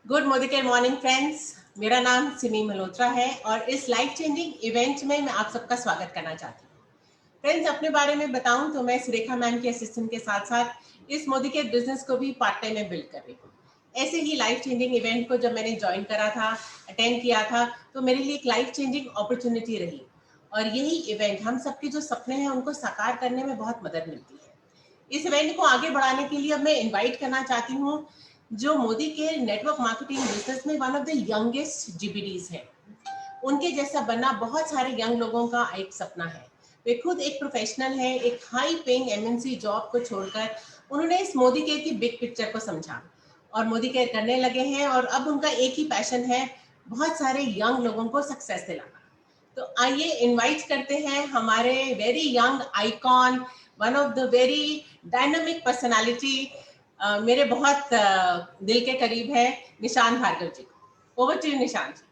Good morning friends. मेरा नाम सिमी मल्होत्रा है और इस लाइफ चेंजिंग इवेंट में मैं आप सबका स्वागत करना चाहती हूँ। फ्रेंड्स, अपने बारे में बताऊं तो मैं सुरेखा मैम के असिस्टेंट के साथ साथ इस मोदी के बिजनेस को भी पार्ट टाइम में बिल्ड कर रही हूँ। ऐसे ही लाइफ चेंजिंग इवेंट को जब मैंने ज्वाइन करा था, अटेंड किया था, तो मेरे लिए एक लाइफ चेंजिंग अपॉर्चुनिटी रही। और यही इवेंट हम सबके जो सपने हैं उनको साकार करने में बहुत मदद मिलती है। इस इवेंट को आगे बढ़ाने के लिए अब मैं इनवाइट करना चाहती हूँ जो मोदी के नेटवर्क मार्केटिंग बिजनेस में वन ऑफ द यंगेस्ट जीबीडीज है। उनके जैसा बनना बहुत सारे यंग लोगों का एक सपना है। वे खुद एक प्रोफेशनल है। एक हाई पेइंग एमएनसी जॉब को छोड़कर उन्होंने इस मोदी केयर की बिग पिक्चर को समझा और मोदी केयर करने लगे हैं। और अब उनका एक ही पैशन है, बहुत सारे यंग लोगों को सक्सेस दिलाना। तो आइए इनवाइट करते हैं हमारे very young icon, one of the very dynamic personality, मेरे बहुत दिल के करीब है, निशान भार्गव जी को। Over to you Nishan ji.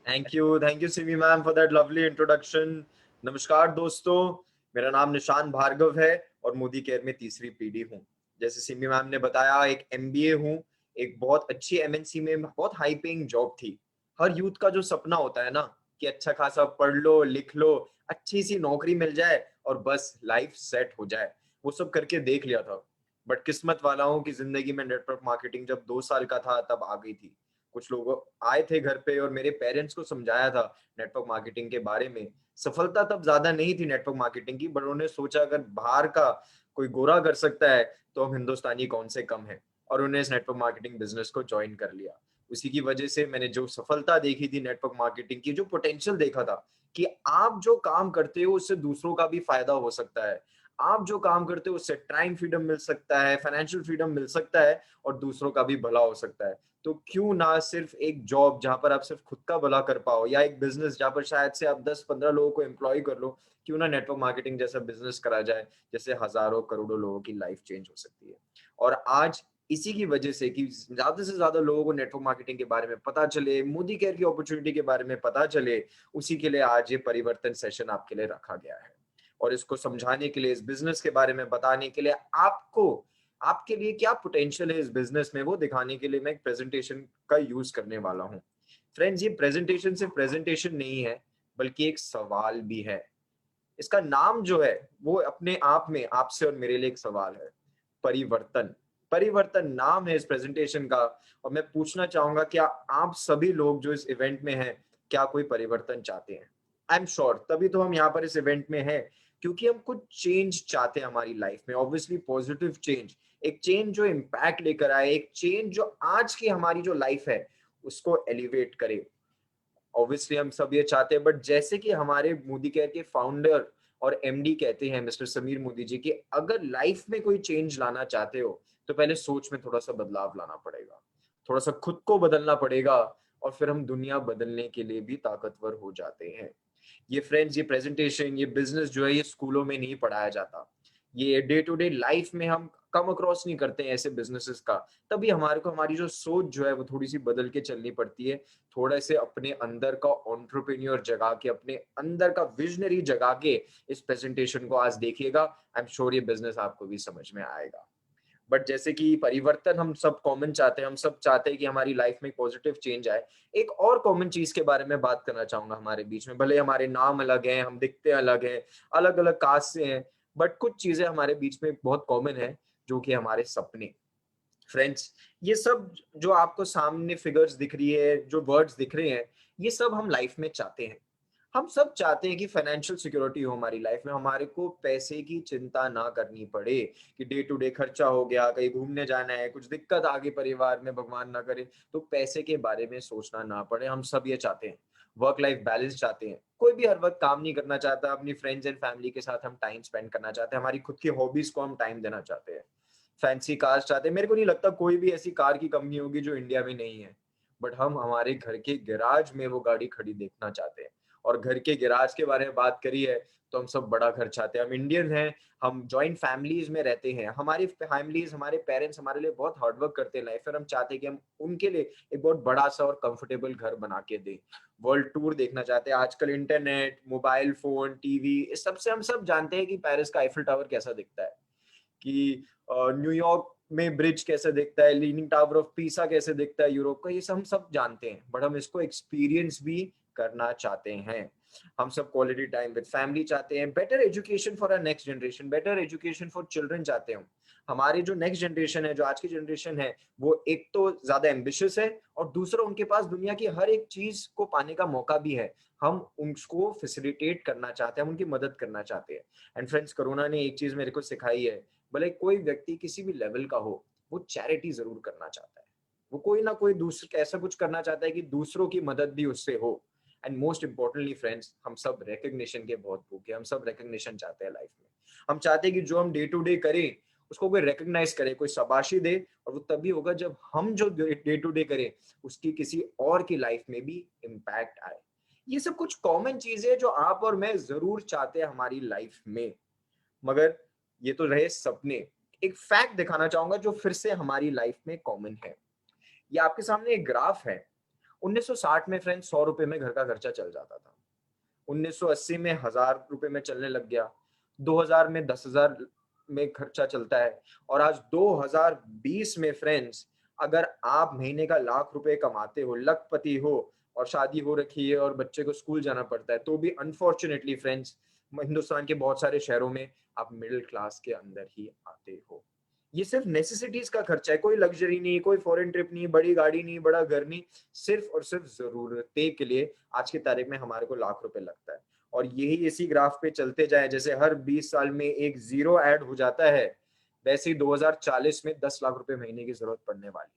Thank you Simi ma'am for that lovely introduction. नमस्कार दोस्तों, मेरा नाम निशान भार्गव है और मोदी केयर में तीसरी पीढ़ी हूँ। जैसे सिमी मैम ने बताया, एक एमबीए हूँ। एक बहुत अच्छी एमएनसी में बहुत हाई पेइंग जॉब थी। हर यूथ का जो सपना होता है ना कि अच्छा खासा पढ़ लो, लिख लो, अच्छी सी नौकरी मिल जाए और बस लाइफ सेट हो जाए, वो सब करके देख लिया था। बट किस्मत वाला हूँ कि जिंदगी में नेटवर्क मार्केटिंग जब 2 साल का था तब आ गई थी। कुछ लोग आए थे घर पे और मेरे पेरेंट्स को समझाया था नेटवर्क मार्केटिंग के बारे में। सफलता तब ज्यादा नहीं थी नेटवर्क मार्केटिंग की, बट उन्होंने सोचा अगर बाहर का कोई गोरा कर सकता है तो हम हिंदुस्तानी कौन से कम है, और उन्हें इस नेटवर्क मार्केटिंग बिजनेस को ज्वाइन कर लिया। उसी की वजह से मैंने जो सफलता देखी थी नेटवर्क मार्केटिंग की, जो पोटेंशियल देखा था कि आप जो काम करते हो उससे दूसरों का भी फायदा हो सकता है। आप जो काम करते हो उससे टाइम फ्रीडम मिल सकता है, फाइनेंशियल फ्रीडम मिल सकता है और दूसरों का भी भला हो सकता है। तो क्यों ना सिर्फ एक जॉब जहां पर आप सिर्फ खुद का भला कर पाओ, या एक बिजनेस जहां पर शायद से आप 10-15 लोगों को एम्प्लॉय कर लो, क्यों ना नेटवर्क मार्केटिंग जैसा बिजनेस करा जाए जैसे हजारों करोड़ों लोगों की लाइफ चेंज हो सकती है। और आज इसी की वजह से कि ज्यादा से ज्यादा लोगों को नेटवर्क मार्केटिंग के बारे में पता चले, मोदी केयर की अपॉर्चुनिटी के बारे में पता चले, उसी के लिए आज ये परिवर्तन सेशन आपके लिए रखा गया है। और इसको समझाने के लिए, इस बिजनेस के बारे में बताने के लिए, आपको आपके लिए क्या पोटेंशियल है इस बिजनेस में वो दिखाने के लिए मैं एक प्रेजेंटेशन का यूज करने वाला हूँ। फ्रेंड्स, ये प्रेजेंटेशन सिर्फ प्रेजेंटेशन नहीं है, बल्कि एक सवाल भी है। इसका नाम जो है वो अपने आप में आपसे और मेरे लिए एक सवाल है। परिवर्तन। परिवर्तन नाम है इस प्रेजेंटेशन का। और मैं पूछना चाहूंगा, क्या आप सभी लोग जो इस इवेंट में हैं, क्या कोई परिवर्तन चाहते हैं? आई एम श्योर, तभी तो हम यहाँ पर इस इवेंट में हैं, क्योंकि हम कुछ चेंज चाहते हैं हमारी लाइफ में। ऑब्वियसली पॉजिटिव चेंज, एक चेंज जो इम्पैक्ट लेकर आए, एक चेंज जो आज की हमारी जो लाइफ है उसको एलिवेट करे। ऑब्वियसली हम सब ये चाहते हैं, बट जैसे कि हमारे मोदी केयर के फाउंडर और एमडी कहते हैं, मिस्टर समीर मोदी जी, कि अगर लाइफ में कोई चेंज लाना चाहते हो तो पहले सोच में थोड़ा सा बदलाव लाना पड़ेगा, थोड़ा सा खुद को बदलना पड़ेगा, और फिर हम दुनिया बदलने के लिए भी ताकतवर हो जाते हैं। ये फ्रेंड्स, ये प्रेजेंटेशन, ये बिजनेस जो है ये स्कूलों में नहीं पढ़ाया जाता। ये डे टू डे लाइफ में हम कम अक्रॉस नहीं करते हैं ऐसे बिजनेसेस का। तभी हमारे को हमारी जो सोच जो है वो थोड़ी सी बदल के चलनी पड़ती है। थोड़ा से अपने अंदर का एंटरप्रेन्योर जगा के, अपने अंदर का विजनरी जगा के इस प्रेजेंटेशन को आज देखिएगा। आई एम श्योर ये बिजनेस आपको भी समझ में आएगा। बट जैसे कि परिवर्तन हम सब कॉमन चाहते हैं, हम सब चाहते हैं कि हमारी लाइफ में पॉजिटिव चेंज आए। एक और कॉमन चीज के बारे में बात करना चाहूंगा हमारे बीच में। भले हमारे नाम अलग हैं, हम दिखते अलग हैं, अलग अलग कास्ट से हैं, बट कुछ चीजें हमारे बीच में बहुत कॉमन है, जो कि हमारे सपने। फ्रेंड्स, ये सब जो आपको सामने फिगर्स दिख रही है, जो वर्ड्स दिख रहे हैं, ये सब हम लाइफ में चाहते हैं। हम सब चाहते हैं कि फाइनेंशियल सिक्योरिटी हो हमारी लाइफ में, हमारे को पैसे की चिंता ना करनी पड़े कि डे टू डे खर्चा हो गया, कहीं घूमने जाना है, कुछ दिक्कत आ गई परिवार में, भगवान ना करे, तो पैसे के बारे में सोचना ना पड़े। हम सब ये चाहते हैं। वर्क लाइफ बैलेंस चाहते हैं। कोई भी हर वक्त काम नहीं करना चाहता। अपनी फ्रेंड्स एंड फैमिली के साथ हम टाइम स्पेंड करना चाहते हैं। हमारी खुद की हॉबीज को हम टाइम देना चाहते हैं। फैंसी कार्स चाहते हैं। मेरे को नहीं लगता कोई भी ऐसी कार की कंपनी होगी जो इंडिया में नहीं है, बट हम हमारे घर के गैराज में वो गाड़ी खड़ी देखना चाहते हैं। और घर के गैराज के बारे में बात करी है तो हम सब बड़ा घर चाहते हैं। हम इंडियन हैं, हम जॉइंट फैमिलीज में रहते हैं। हमारी फैमिलीज, हमारे पेरेंट्स हमारे लिए बहुत हार्डवर्क करते हैं लाइफ, फिर हम चाहते हैं कि हम उनके लिए एक बहुत बड़ा सा और कंफर्टेबल घर बना के दें। वर्ल्ड टूर देखना चाहते हैं। आजकल इंटरनेट, मोबाइल फोन, टीवी, इस सबसे हम सब जानते हैं कि पेरिस का आईफिल टावर कैसा दिखता है, कि न्यूयॉर्क में ब्रिज कैसे दिखता है, लीनिंग टावर ऑफ पीसा कैसे दिखता है यूरोप का, ये सब हम सब जानते हैं, बट हम इसको एक्सपीरियंस भी करना चाहते हैं। हम सब क्वालिटी टाइम विद फैमिली चाहते हैं, better education for our next generation, better education for children चाहते हैं। हमारी जो नेक्स्ट जनरेशन है, जो आज की जनरेशन है, वो एक तो ज्यादा एम्बिशियस है और दूसरा उनके पास दुनिया की हर एक चीज को पाने का मौका भी है। हम उनको फैसिलिटेट करना चाहते हैं, हम उनकी मदद करना चाहते हैं। एंड फ्रेंड्स, कोरोना ने एक चीज मेरे को सिखाई है, भले कोई व्यक्ति किसी भी लेवल का हो, वो चैरिटी जरूर करना चाहता है। वो कोई ना कोई दूसरे ऐसा कुछ करना चाहता है कि दूसरों की मदद भी उससे हो। एंड मोस्ट इंपॉर्टेंटली फ्रेंड्स, हम सब रिकग्निशन के बहुत भूखे, हम सब रिकग्निशन चाहते हैं लाइफ में। हम चाहते हैं कि जो हम डे टू डे करें उसको कोई रिकग्नाइज करे, कोई शाबाशी दे, और वो तभी होगा जब हम जो डे टू डे करें उसकी किसी और की लाइफ में भी इम्पैक्ट आए। ये सब कुछ कॉमन चीजें जो आप और मैं जरूर चाहते हैं हमारी लाइफ में, मगर ये तो रहे सपने। एक फैक्ट दिखाना चाहूंगा जो फिर से हमारी लाइफ में कॉमन है। ये आपके सामने एक ग्राफ है। 1960 में फ्रेंड्स 100 रुपए में घर का खर्चा चल जाता था, 1980 में 1000 रुपए में चलने लग गया, 2000 में 10,000 में खर्चा चलता है, और आज 2020 में फ्रेंड्स अगर आप महीने का ₹1,00,000 कमाते हो, लखपति हो, और शादी हो रखी है और बच्चे को स्कूल जाना पड़ता है, तो भी अनफॉर्चुनेटली फ्रेंड्स हिंदुस्तान के बहुत सारे शहरों में आप मिडिल क्लास के अंदर ही आते हो। ये सिर्फ नेसेसिटीज का खर्चा है, कोई लग्जरी नहीं, कोई फॉरेन ट्रिप नहीं, बड़ी गाड़ी नहीं, बड़ा घर नहीं, सिर्फ और सिर्फ जरूरतें के लिए आज की तारीख में हमारे को ₹1,00,000 लगता है। और यही इसी ग्राफ पे चलते जाए, जैसे हर 20 साल में एक जीरो ऐड हो जाता है, वैसे ही 2040 में 10 लाख रुपए महीने की जरूरत पड़ने वाली है।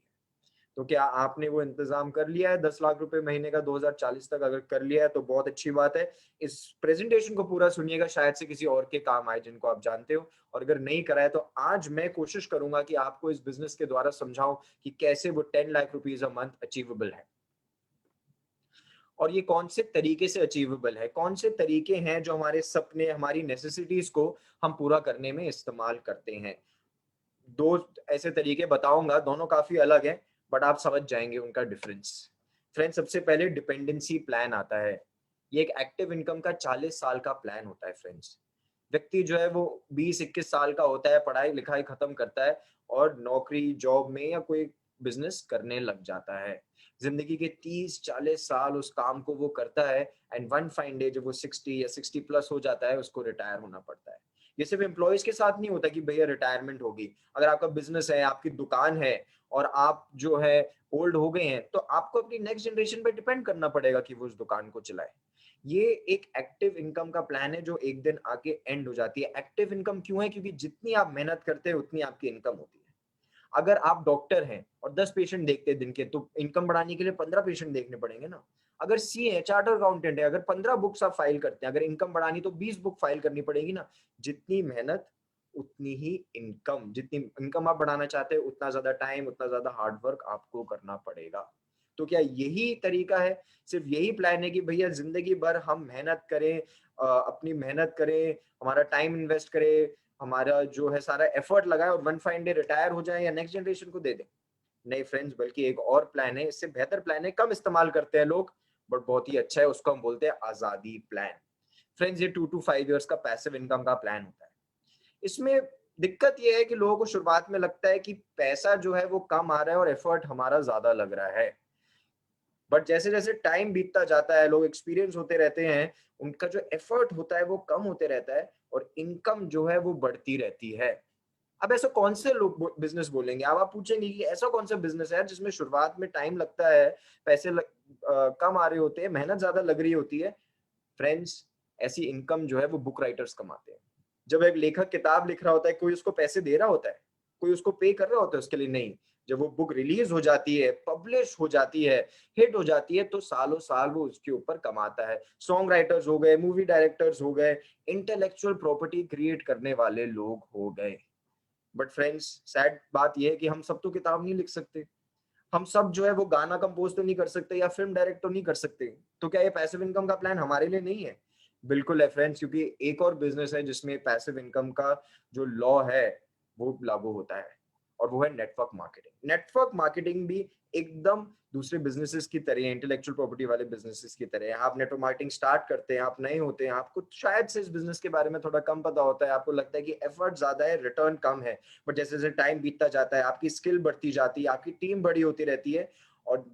तो क्या आपने वो इंतजाम कर लिया है 10 लाख रुपए महीने का 2040 तक? अगर कर लिया है तो बहुत अच्छी बात है। इस प्रेजेंटेशन को पूरा सुनिएगा, शायद से किसी और के काम आए जिनको आप जानते हो। और अगर नहीं करा है तो आज मैं कोशिश करूंगा कि आपको इस बिजनेस के द्वारा समझाऊं कि कैसे वो 10 lakh rupees a month achievable है, और ये कौन से तरीके से अचीवेबल है, कौन से तरीके हैं जो हमारे सपने, हमारी नेसेसिटीज को हम पूरा करने में इस्तेमाल करते हैं। दो ऐसे तरीके बताऊंगा, दोनों काफी अलग हैं, बट आप समझ जाएंगे उनका डिफरेंस। फ्रेंड्स, सबसे पहले डिपेंडेंसी प्लान आता है। ये एक एक्टिव इनकम का 40 साल का प्लान होता है फ्रेंड्स। व्यक्ति जो है वो 20-21 साल का होता है, पढ़ाई लिखाई खत्म करता है और नौकरी जॉब में या कोई बिजनेस करने लग जाता है। जिंदगी के 30-40 साल उस काम को वो करता है, एंड वन फाइन डे जब वो 60 या 60 प्लस हो जाता है, उसको रिटायर होना पड़ता है। ये सिर्फ एम्प्लॉयज के साथ नहीं होता कि भैया रिटायरमेंट होगी। अगर आपका बिजनेस है, आपकी दुकान है, और आप जो है ओल्ड हो गए हैं, तो आपको अपनी नेक्स्ट जनरेशन पे डिपेंड करना पड़ेगा कि वो उस दुकान को चलाए। ये एक एक्टिव इनकम का प्लान है जो एक दिन आके एंड हो जाती है। एक्टिव इनकम क्यों है? क्योंकि जितनी आप मेहनत करते हैं उतनी आपकी इनकम होती है। अगर आप डॉक्टर हैं और 10 पेशेंट देखते हैं दिन के, तो इनकम बढ़ाने के लिए 15 पेशेंट देखने पड़ेंगे ना। अगर सी है, चार्टर अकाउंटेंट है, अगर 15 बुक्स आप फाइल करते हैं, अगर इनकम बढ़ानी तो 20 बुक फाइल करनी पड़ेगी ना। जितनी मेहनत उतनी ही इनकम, जितनी इनकम आप बढ़ाना चाहते हैं उतना ज्यादा टाइम, उतना ज्यादा हार्ड वर्क आपको करना पड़ेगा। तो क्या यही तरीका है, सिर्फ यही प्लान है कि भैया जिंदगी भर हम मेहनत करें, अपनी मेहनत करें, हमारा टाइम इन्वेस्ट करें, हमारा जो है सारा एफर्ट लगाए और वन फाइन डे रिटायर हो जाए या नेक्स्ट जनरेशन को दे दें? नहीं फ्रेंड्स, बल्कि एक और प्लान है, इससे बेहतर प्लान है, कम इस्तेमाल करते हैं लोग बट बहुत ही अच्छा है, उसको हम बोलते हैं आजादी प्लान। फ्रेंड्स, ये 2 to 5 इयर्स का पैसिव इनकम का प्लान होता है। इसमें दिक्कत ये है कि लोगों को शुरुआत में लगता है कि पैसा जो है वो कम आ रहा है और एफर्ट हमारा ज्यादा लग रहा है, बट जैसे जैसे टाइम बीतता जाता है, लोग एक्सपीरियंस होते रहते हैं, उनका जो एफर्ट होता है वो कम होते रहता है और इनकम जो है वो बढ़ती रहती है। अब ऐसा कौन से लोग बिजनेस बोलेंगे? अब आप पूछेंगे कि ऐसा कौन सा बिजनेस है जिसमें शुरुआत में टाइम लगता है, पैसे कम आ रहे होते हैं, मेहनत ज्यादा लग रही होती है? फ्रेंड्स, ऐसी इनकम जो है वो बुक राइटर्स कमाते हैं। जब एक लेखक किताब लिख रहा होता है, कोई उसको पैसे दे रहा होता है? कोई उसको पे कर रहा होता है उसके लिए? नहीं। जब वो बुक रिलीज हो जाती है, पब्लिश हो जाती है, हिट हो जाती है, तो सालों साल वो उसके ऊपर कमाता है। सॉन्ग राइटर्स हो गए, मूवी डायरेक्टर्स हो गए, इंटेलेक्चुअल प्रॉपर्टी क्रिएट करने वाले लोग हो गए। बट फ्रेंड्स, सैड बात यह है कि हम सब तो किताब नहीं लिख सकते, हम सब जो है वो गाना कंपोज तो नहीं कर सकते या फिल्म डायरेक्ट तो नहीं कर सकते। तो क्या ये पैसिव इनकम का प्लान हमारे लिए नहीं है? बिल्कुल है फ्रेंड्स, क्योंकि एक और बिजनेस है जिसमें पैसिव इनकम का जो लॉ है वो लागू होता है, और वो है नेटवर्क मार्केटिंग। नेटवर्क मार्केटिंग भी एकदम दूसरे बिजनेसेस की तरह, इंटेलेक्चुअल प्रॉपर्टी वाले बिजनेसेस की तरह है। आप नेटवर्क मार्केटिंग स्टार्ट करते हैं, आप नए होते हैं, आपको शायद से इस बिजनेस के बारे में थोड़ा कम पता होता है, आपको लगता है कि एफर्ट ज्यादा है, रिटर्न कम है, बट जैसे जैसे टाइम बीतता जाता है, आपकी स्किल बढ़ती जाती है, आपकी टीम बड़ी होती रहती है, और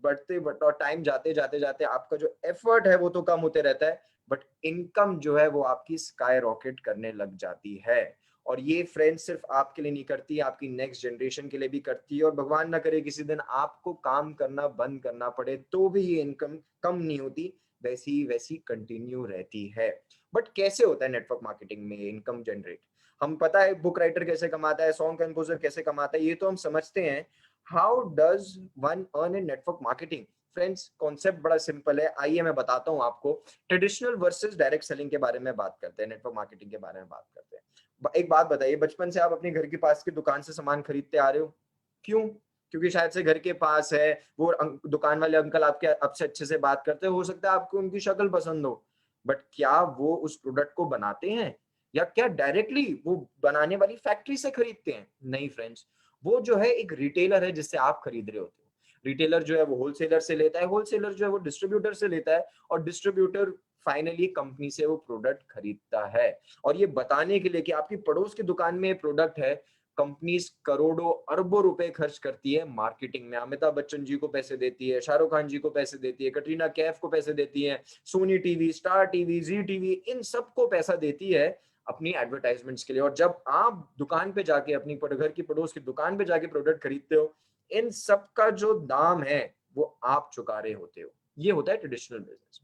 और टाइम जाते जाते जाते आपका जो एफर्ट है वो तो कम होते रहता है, बट इनकम जो है वो आपकी स्काई रॉकेट करने लग जाती है। और ये फ्रेंड्स सिर्फ आपके लिए नहीं करती, आपकी नेक्स्ट जनरेशन के लिए भी करती है, और भगवान ना करे किसी दिन आपको काम करना बंद करना पड़े तो भी ये इनकम कम नहीं होती, वैसी वैसी कंटिन्यू रहती है। बट कैसे होता है नेटवर्क मार्केटिंग में इनकम जनरेट? हम पता है बुक राइटर कैसे कमाता है, सॉन्ग कंपोजर कैसे कमाता है, ये तो हम समझते हैं। How does one earn in network marketing? Friends concept बड़ा सिंपल है, आइए मैं बताता हूँ आपको। ट्रेडिशनल वर्सेस डायरेक्ट सेलिंग के बारे में बात करते हैं, नेटवर्क मार्केटिंग के बारे में बात करते हैं। एक बात बताइए, बचपन से आप अपने घर के पास की दुकान से सामान खरीदते आ रहे हो, क्यों? क्योंकि शायद से घर के पास है, वो दुकान वाले अंकल आपके आपसे अच्छे से बात करते हो सकता है आपको उनकी शक्ल पसंद हो, बट क्या वो उस प्रोडक्ट को बनाते हैं, या क्या डायरेक्टली वो बनाने वाली फैक्ट्री से खरीदते हैं? नहीं फ्रेंड्स, वो जो है एक रिटेलर है जिससे आप खरीद रहे होते हो। रिटेलर जो है वो होलसेलर से लेता है, होलसेलर जो है वो डिस्ट्रीब्यूटर से लेता है, और डिस्ट्रीब्यूटर फाइनली कंपनी से वो प्रोडक्ट खरीदता है। और ये बताने के लिए कि आपकी पड़ोस की दुकान में ये प्रोडक्ट है, कंपनीज करोड़ों अरबों रुपए खर्च करती है मार्केटिंग में। अमिताभ बच्चन जी को पैसे देती है, शाहरुख खान जी को पैसे देती है, कटरीना कैफ को पैसे देती है, सोनी टीवी, स्टार टीवी, जी टीवी, इन सबको पैसा देती है अपनी एडवर्टाइजमेंट्स के लिए। और जब आप दुकान पे जाके अपनी घर की पड़ोस की दुकान पे जाके प्रोडक्ट खरीदते हो, इन सब का जो दाम है वो आप चुका रहे होते हो। ये होता है ट्रेडिशनल बिजनेस।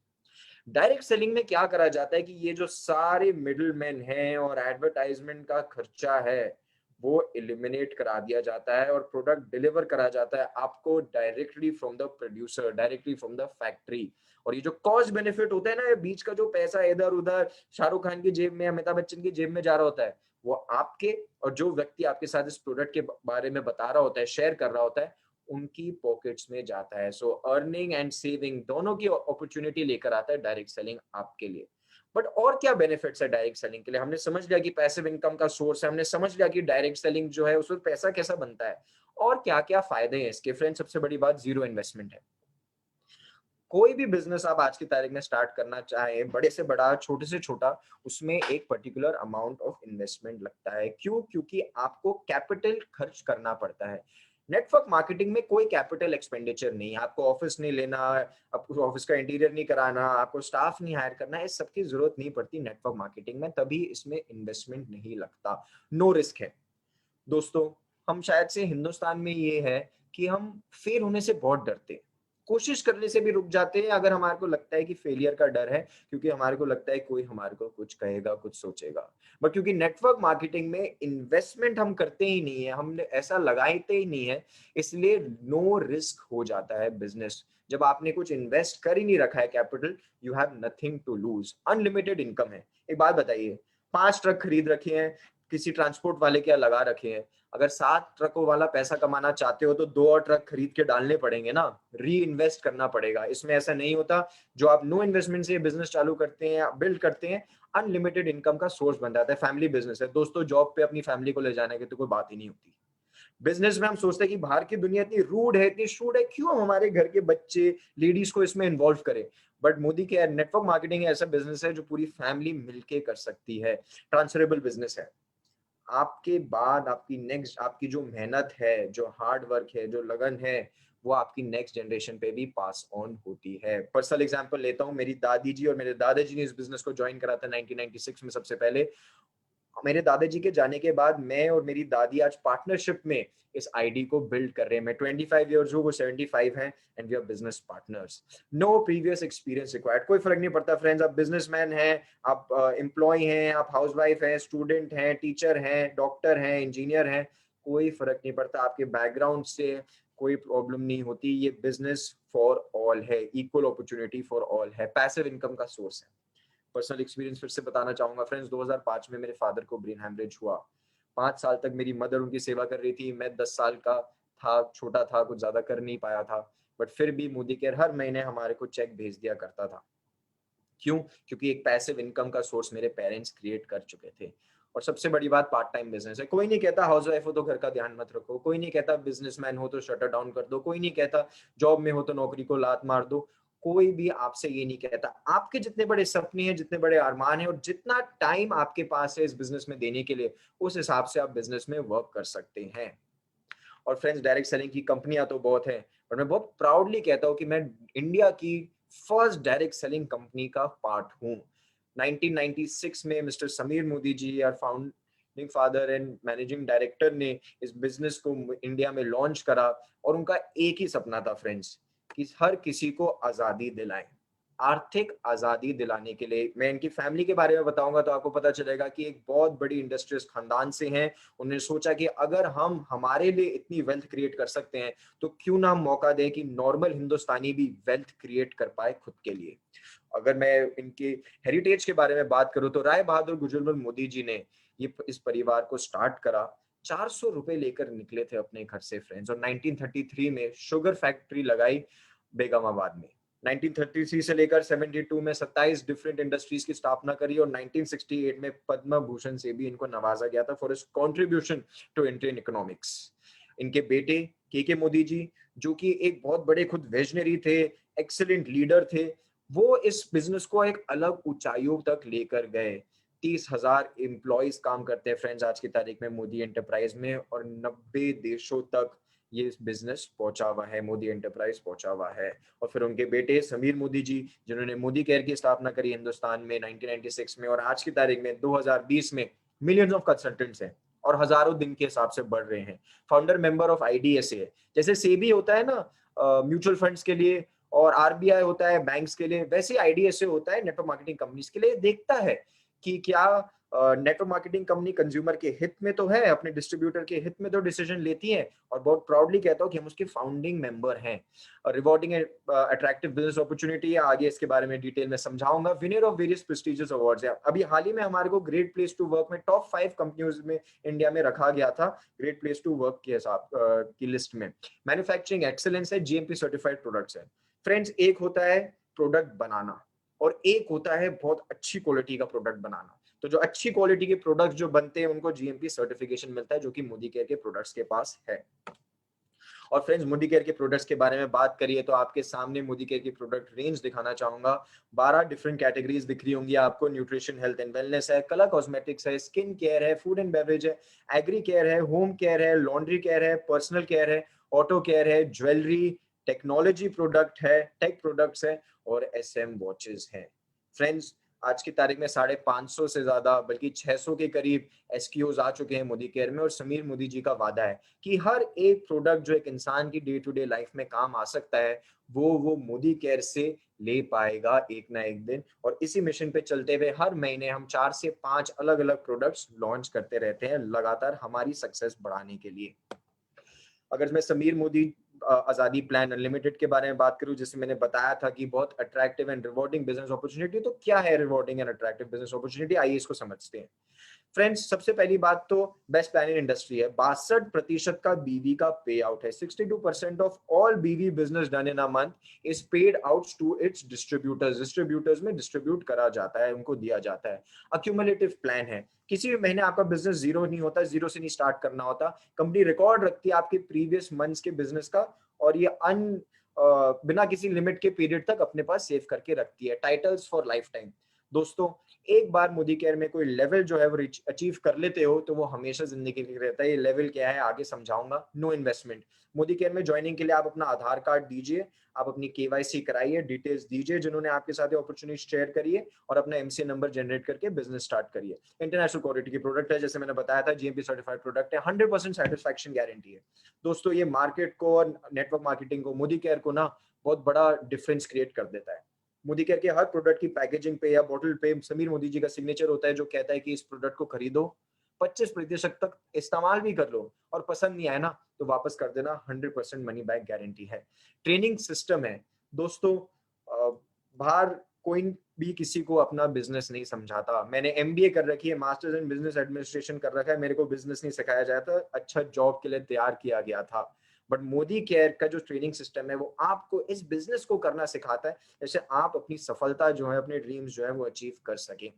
डायरेक्ट सेलिंग में क्या करा जाता है कि ये जो सारे मिडिल मैन हैं और एडवर्टाइजमेंट का खर्चा है वो एलिमिनेट करा दिया जाता है, और प्रोडक्ट डिलीवर करा जाता है आपको directly from the producer, directly from the factory. और ये जो कॉस्ट बेनिफिट होता है ना, ये बीच का जो पैसा इधर उधर शाहरुख खान की जेब में, अमिताभ बच्चन की जेब में जा रहा होता है, वो आपके और जो व्यक्ति आपके साथ इस प्रोडक्ट के बारे में बता रहा होता है, शेयर कर रहा होता है, उनकी पॉकेट्स में जाता है। सो अर्निंग एंड सेविंग दोनों की अपॉर्चुनिटी लेकर आता है डायरेक्ट सेलिंग आपके लिए। बट और क्या बेनिफिट्स है डायरेक्ट सेलिंग के लिए? हमने समझ लिया कि पैसिव इनकम का सोर्स है, हमने समझ लिया कि डायरेक्ट सेलिंग जो है उसमें पैसा कैसा बनता है, और क्या क्या फायदे हैं इसके। फ्रेंड्स सबसे बड़ी बात, जीरो इन्वेस्टमेंट है। कोई भी बिजनेस आप आज की तारीख में स्टार्ट करना चाहें, बड़े से बड़ा छोटे से छोटा, उसमें एक पर्टिकुलर अमाउंट ऑफ इन्वेस्टमेंट लगता है। क्यों? क्योंकि आपको कैपिटल खर्च करना पड़ता है। नेटवर्क मार्केटिंग में कोई कैपिटल एक्सपेंडिचर नहीं है, आपको ऑफिस नहीं लेना, आपको ऑफिस का इंटीरियर नहीं कराना, आपको स्टाफ नहीं हायर करना, इस सबकी जरूरत नहीं पड़ती नेटवर्क मार्केटिंग में, तभी इसमें इन्वेस्टमेंट नहीं लगता, नो रिस्क है। दोस्तों हम शायद से हिंदुस्तान में ये है कि हम फेल होने से बहुत डरते हैं, कोशिश करने से भी रुक जाते हैं अगर हमारे को लगता है कि फेलियर का डर है, क्योंकि हमारे को लगता है कोई हमारे को कुछ कहेगा, कुछ सोचेगा। बट क्योंकि नेटवर्क मार्केटिंग में इन्वेस्टमेंट हम करते ही नहीं है, हमने ऐसा लगाते ही नहीं है, इसलिए नो रिस्क हो जाता है बिजनेस। जब आपने कुछ इन्वेस्ट कर ही नहीं रखा है capital, you have nothing to lose, unlimited income है। एक बात बताइए, 5 ट्रक खरीद रखे हैं, किसी ट्रांसपोर्ट वाले क्या लगा रखे हैं, अगर 7 ट्रकों वाला पैसा कमाना चाहते हो तो 2 और ट्रक खरीद के डालने पड़ेंगे ना, री इन्वेस्ट करना पड़ेगा। इसमें ऐसा नहीं होता, जो आप नो इन्वेस्टमेंट से बिजनेस चालू करते हैं, बिल्ड करते हैं, अनलिमिटेड इनकम का सोर्स बन जाता है। फैमिली बिजनेस है दोस्तों, जॉब पे अपनी फैमिली को ले जाने की तो कोई बात ही नहीं होती। बिजनेस में हम सोचते हैं कि बाहर की दुनिया इतनी रूड है, इतनी शूड है, क्यों हम हमारे घर के बच्चे, लेडीज को इसमें इन्वॉल्व करें। बट मोदी के नेटवर्क मार्केटिंग ऐसा बिजनेस है जो पूरी फैमिली मिलके कर सकती है, ट्रांसफरेबल बिजनेस है। आपके बाद आपकी नेक्स्ट, आपकी जो मेहनत है, जो हार्ड वर्क है, जो लगन है, वो आपकी नेक्स्ट जनरेशन पे भी पास ऑन होती है। पर्सनल एग्जांपल लेता हूँ, मेरी दादी जी और मेरे दादाजी ने इस बिजनेस को ज्वाइन करा था 1996 में सबसे पहले। मेरे दादाजी के जाने के बाद मैं और मेरी दादी आज पार्टनरशिप में इस आईडी को बिल्ड कर रहे हैं। मैं 25 इयर्स हूँ, वो 75 हैं, and we are business partners. No previous experience required, कोई फर्क नहीं पड़ता फ्रेंड्स, आप बिजनेसमैन हैं, आप एम्प्लॉय हैं, आप हाउसवाइफ हैं, स्टूडेंट हैं, टीचर हैं, डॉक्टर हैं, इंजीनियर हैं, कोई फर्क नहीं पड़ता, आपके बैकग्राउंड से कोई प्रॉब्लम नहीं होती। ये बिजनेस फॉर ऑल है, इक्वल अपॉर्चुनिटी फॉर ऑल है, पैसिव इनकम का सोर्स है। पर्सनल एक्सपीरियंस फिर से बताना चाहूंगा फ्रेंड्स, 2005 में मेरे फादर को ब्रेन हैमरेज हुआ। 5 साल तक मेरी मदर उनकी सेवा कर रही थी, मैं 10 साल का था, छोटा था, कुछ ज्यादा कर नहीं पाया था, बट फिर भी मोदी केयर हर महीने हमारे को चेक भेज दिया करता था। क्यों? क्योंकि एक पैसिव इनकम का सोर्स मेरे पेरेंट्स क्रिएट कर चुके थे। और सबसे बड़ी बात, पार्ट टाइम बिजनेस है। कोई नहीं कहता हाउस वाइफ हो तो घर का ध्यान मत रखो, कोई नहीं कहता बिजनेसमैन हो तो शटर डाउन कर दो, कोई नहीं कहता जॉब में हो तो नौकरी को लात मार दो। कोई भी आपसे ये नहीं कहता। आपके जितने बड़े सपने हैं, जितने बड़े अरमान हैं और जितना टाइम आपके पास है इस बिजनेस में देने के लिए, उस हिसाब से आप बिजनेस में वर्क कर सकते हैं। और फ्रेंड्स, डायरेक्ट सेलिंग की कंपनियां तो बहुत हैं, पर मैं बहुत प्राउडली कहता हूं कि मैं इंडिया की फर्स्ट डायरेक्ट सेलिंग कंपनी का पार्ट हूं। 1996 में mister Samir Modi ji, our founding father and managing director, ने इस बिजनेस को इंडिया में लॉन्च करा। और उनका एक ही सपना था फ्रेंड्स, कि हर किसी को आजादी दिलाएं। आर्थिक आजादी दिलाने के लिए मैं इनकी फैमिली के बारे में बताऊंगा तो आपको पता चलेगा कि एक बहुत बड़ी इंडस्ट्रियस खानदान से हैं। उन्होंने सोचा कि अगर हम हमारे लिए इतनी वेल्थ क्रिएट कर सकते हैं तो क्यों ना हम मौका दें कि नॉर्मल हिंदुस्तानी भी वेल्थ क्रिएट कर पाए खुद के लिए। अगर मैं इनके हेरिटेज के बारे में बात करूं तो राय बहादुर गुजरमल मोदी जी ने ये इस परिवार को स्टार्ट करा। 400 रुपए लेकर निकले थे अपने घर से फ्रेंड्स, और 1933 में शुगर फैक्ट्री लगाई बेगमाबाद में। 1933 से लेकर 72 में 27 डिफरेंट इंडस्ट्रीज की स्थापना करी, और 1968 में पद्म भूषण से भी इनको नवाजा गया था for his contribution to Indian economics. इनके बेटे के मोदी जी, जो कि एक बहुत बड़े खुद विजनरी थे, एक्सीलेंट लीडर थे, वो इस बिजनेस को एक अलग ऊंचाइयों तक लेकर गए। 30,000 एम्प्लॉयज काम करते हैं फ्रेंड्स आज की तारीख में मोदी एंटरप्राइज में, और 90 देशों तक ये बिजनेस पहुंचा हुआ है, मोदी एंटरप्राइज पहुंचा हुआ है। और फिर उनके बेटे समीर मोदी जी, जिन्होंने मोदी केयर की स्थापना करी हिंदुस्तान में 1996 में, और आज की तारीख में 2020 में मिलियंस ऑफ कंसल्टेंट्स हैं और हजारों दिन के हिसाब से बढ़ रहे हैं। फाउंडर मेंबर ऑफ आईडीएसए है। जैसे सेबी होता है ना म्यूचुअल फंड्स के लिए, और आरबीआई होता है बैंक्स के लिए, वैसे आईडीएसए होता है नेटवर्क मार्केटिंग कंपनीज के लिए। देखता है कि क्या नेटवर्क मार्केटिंग कंपनी कंज्यूमर के हित में तो है, अपने डिस्ट्रीब्यूटर के हित में तो डिसीजन लेती है। और बहुत प्राउडली कहता हूं कि हम उसके फाउंडिंग मेंबर हैं। रिवॉर्डिंग अट्रैक्टिव बिजनेस अपॉर्चुनिटी है, आगे इसके बारे में डिटेल में समझाऊंगा। Winner of various prestigious awards है। अभी हाल ही में हमारे को ग्रेट प्लेस टू वर्क में टॉप 5 कंपनीज में इंडिया में रखा गया था, ग्रेट प्लेस टू वर्क के हिसाब की लिस्ट में। मैन्युफैक्चरिंग एक्सीलेंस है, जीएमपी सर्टिफाइड प्रोडक्ट्स है। फ्रेंड्स, एक होता है प्रोडक्ट बनाना और एक होता है बहुत अच्छी क्वालिटी का प्रोडक्ट बनाना। तो जो अच्छी क्वालिटी के प्रोडक्ट्स जो बनते हैं उनको जीएमपी सर्टिफिकेशन मिलता है, जो कि मोदी केयर के प्रोडक्ट्स के पास है। और फ्रेंड्स, मोदी केयर के प्रोडक्ट्स के बारे में बात करिए तो आपके सामने मोदी केयर की प्रोडक्ट रेंज दिखाना चाहूंगा। 12 डिफरेंट कैटेगरीज दिख रही होंगी आपको। न्यूट्रिशन, हेल्थ एंड वेलनेस है, कलर कॉस्मेटिक्स है, स्किन केयर है, फूड एंड बेवरेज है, एग्री केयर है, होम केयर है, लॉन्ड्री केयर है, पर्सनल केयर है, ऑटो केयर है, ज्वेलरी, टेक्नोलॉजी प्रोडक्ट है, टेक प्रोडक्ट्स है, और एसएम वॉचेस है। फ्रेंड्स, आज की तारीख में 550 से ज्यादा, बल्कि 600 के करीब एसक्यूज आ चुके हैं मोदी केयर में। और समीर मोदी जी का वादा है कि हर एक प्रोडक्ट जो एक इंसान की डे टू डे लाइफ में काम आ सकता है वो मोदी केयर से ले पाएगा एक ना एक दिन। और इसी मिशन पे चलते हुए हर महीने हम 4 से 5 अलग अलग प्रोडक्ट्स लॉन्च करते रहते हैं, लगातार हमारी सक्सेस बढ़ाने के लिए। अगर मैं समीर मोदी आजादी प्लान अनलिमिटेड के बारे में बात करूं, जैसे मैंने बताया था कि बहुत attractive and rewarding business opportunity, तो क्या है rewarding and attractive business opportunity, आइए इसको समझते हैं। फ्रेंड्स, सबसे पहली बात तो बेस्ट प्लान इन इंडस्ट्री है। 62% का बीवी का पे आउट है। 62% of all BV business done in a month is paid out to its distributors. Distributors में डिस्ट्रीब्यूट करा जाता है, उनको दिया जाता है। अक्यूमुलेटिव प्लान है। किसी भी महीने आपका बिजनेस जीरो नहीं होता, जीरो से नहीं स्टार्ट करना होता। कंपनी रिकॉर्ड रखती है आपके प्रीवियस मंथ्स के बिजनेस का, और ये बिना किसी लिमिट के पीरियड तक अपने पास सेव करके रखती है। Titles for life time. दोस्तों, एक बार मोदी केयर में कोई लेवल जो है वो अचीव कर लेते हो तो वो हमेशा जिंदगी के लिए रहता है। ये लेवल क्या है आगे समझाऊंगा। No investment. मोदी केयर में ज्वाइनिंग के लिए आप अपना आधार कार्ड दीजिए, आप अपनी केवाईसी कराइए, डिटेल्स दीजिए जिन्होंने आपके साथ अपॉर्चुनिटी शेयर करिए, और अपना एमसी नंबर जनरेट करके बिजनेस स्टार्ट करिए। इंटरनेशनल क्वालिटी की प्रोडक्ट है, जैसे मैंने बताया था, जीएमपी सर्टिफाइड प्रोडक्ट है, 100% सेटिस्फैक्शन गारंटी है। दोस्तों, ये मार्केट को और नेटवर्क मार्केटिंग को, मोदी केयर को ना बहुत बड़ा डिफरेंस क्रिएट कर देता है। मोदी केयर के हर प्रोडक्ट की पैकेजिंग पे या बोतल पे समीर मोदी जी का सिग्नेचर होता है, जो कहता है कि इस प्रोडक्ट को खरीदो, 25% तक इस्तेमाल भी कर लो, और पसंद नहीं आया ना तो वापस कर देना, 100% मनी बैक गारंटी है। ट्रेनिंग सिस्टम है। दोस्तों, बाहर कोई भी किसी को अपना बिजनेस नहीं समझाता। मैंने एमबीए कर रखी है, मास्टर्स इन बिजनेस एडमिनिस्ट्रेशन कर रखा है, मेरे को बिजनेस नहीं सिखाया जाता, अच्छा जॉब के लिए तैयार किया गया था। बट मोदी केयर का जो ट्रेनिंग सिस्टम है वो आपको इस बिजनेस को करना सिखाता है, जैसे आप अपनी सफलता जो है, अपने ड्रीम्स जो है वो अचीव कर सके।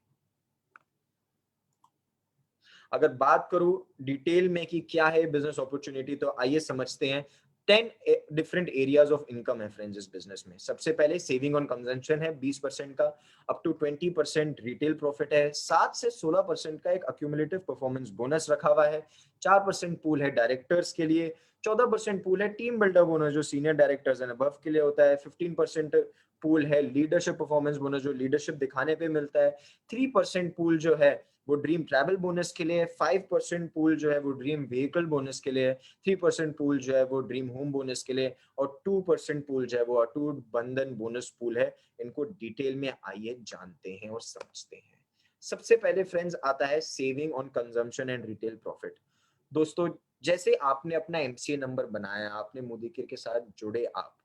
अगर बात करूं डिटेल में कि क्या है बिजनेस अपॉर्चुनिटी, तो आइए समझते हैं। 10 डिफरेंट एरियाज ऑफ इनकम है फ्रेंड्स इस बिजनेस में। सबसे पहले सेविंग ऑन कंजम्पशन है 20% का, अप टू 20% रिटेल प्रॉफिट है, 7 से 16% का एक अक्यूमुलेटिव परफॉर्मेंस बोनस रखा हुआ है, 4% पूल है डायरेक्टर्स के लिए, 14% पूल है टीम बिल्डर बोनस जो सीनियर डायरेक्टर्स एंड अबव के लिए होता है, 15% पूल है लीडरशिप परफॉर्मेंस बोनस जो लीडरशिप दिखाने पे मिलता है, 3% पूल जो है वो ड्रीम ट्रैवल बोनस के लिए, 5% पूल जो है वो ड्रीम व्हीकल बोनस के लिए, 3% पूल जो है वो ड्रीम होम बोनस के लिए, और 2% पूल जो है वो अटूट बंधन बोनस पूल है। इनको डिटेल में आइए जानते हैं और समझते हैं। सबसे पहले फ्रेंड्स आता है saving on consumption and retail profit. दोस्तों, जैसे आपने अपना एमसीए नंबर बनाया, आपने मोदी केयर के साथ जुड़े आप,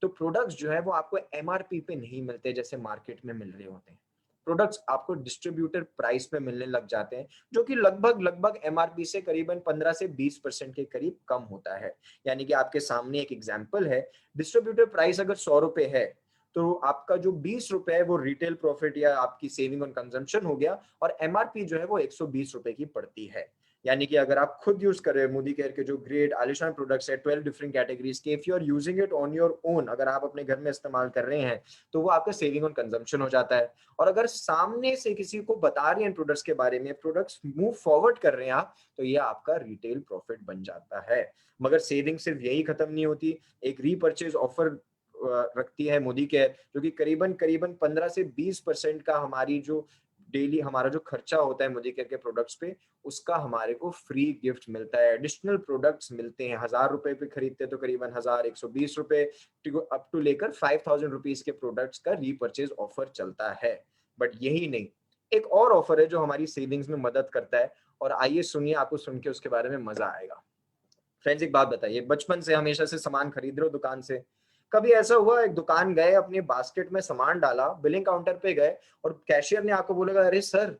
तो प्रोडक्ट्स जो है वो आपको एमआरपी पे नहीं मिलते जैसे मार्केट में मिल रहे होते हैं। प्रोडक्ट्स आपको डिस्ट्रीब्यूटर प्राइस पे मिलने लग जाते हैं, जो कि लगभग एमआरपी से करीबन 15 से 20% के करीब कम होता है। यानी कि आपके सामने एक एग्जांपल है, डिस्ट्रीब्यूटर प्राइस अगर 100 रुपए है, तो आपका जो 20 रुपए है वो रिटेल प्रॉफिट या आपकी सेविंग ऑन कंजम्पशन हो गया, और एमआरपी जो है वो 120 रुपए की पड़ती है। यानी कि अगर आप खुद यूज कर रहे हो मोदी केयर के जो ग्रेट आलिशान प्रोडक्ट्स है 12 डिफरेंट कैटेगरीज के, if you are using it on your own, अगर आप अपने घर में इस्तेमाल कर रहे हैं, तो वो आपका सेविंग ऑन कंजम्पशन हो जाता है। और अगर सामने से किसी को बता रहे हैं प्रोडक्ट्स के बारे में, प्रोडक्ट्स मूव फॉरवर्ड कर रहे हैं आप, तो ये आपका रिटेल प्रॉफिट बन जाता है। मगर सेविंग सिर्फ यही खत्म नहीं होती, एक रीपर्चेज ऑफर रखती है मोदी केयर, जो कि करीबन करीबन 15 से 20% का हमारी जो डेली हमारा जो खर्चा होता है मोदी केयर के प्रोडक्ट्स पे, उसका हमारे को फ्री गिफ्ट मिलता है, एडिशनल प्रोडक्ट्स मिलते हैं। 1000 रुपए पे खरीदते तो करीबन 1120 रुपए अप टू लेकर 5000 रुपीज के प्रोडक्ट्स का रीपर्चेज ऑफर चलता है। बट यही नहीं, एक और ऑफर है जो हमारी सेविंग्स में मदद करता है, और आइए सुनिए, आपको सुन के उसके बारे में मजा आएगा। फ्रेंड्स, एक बात बताइए, बचपन से हमेशा से सामान खरीद रहे हो दुकान से, कभी ऐसा हुआ एक दुकान गए, अपने बास्केट में सामान डाला, बिलिंग काउंटर पे गए, और कैशियर ने आपको बोलेगा, अरे सर,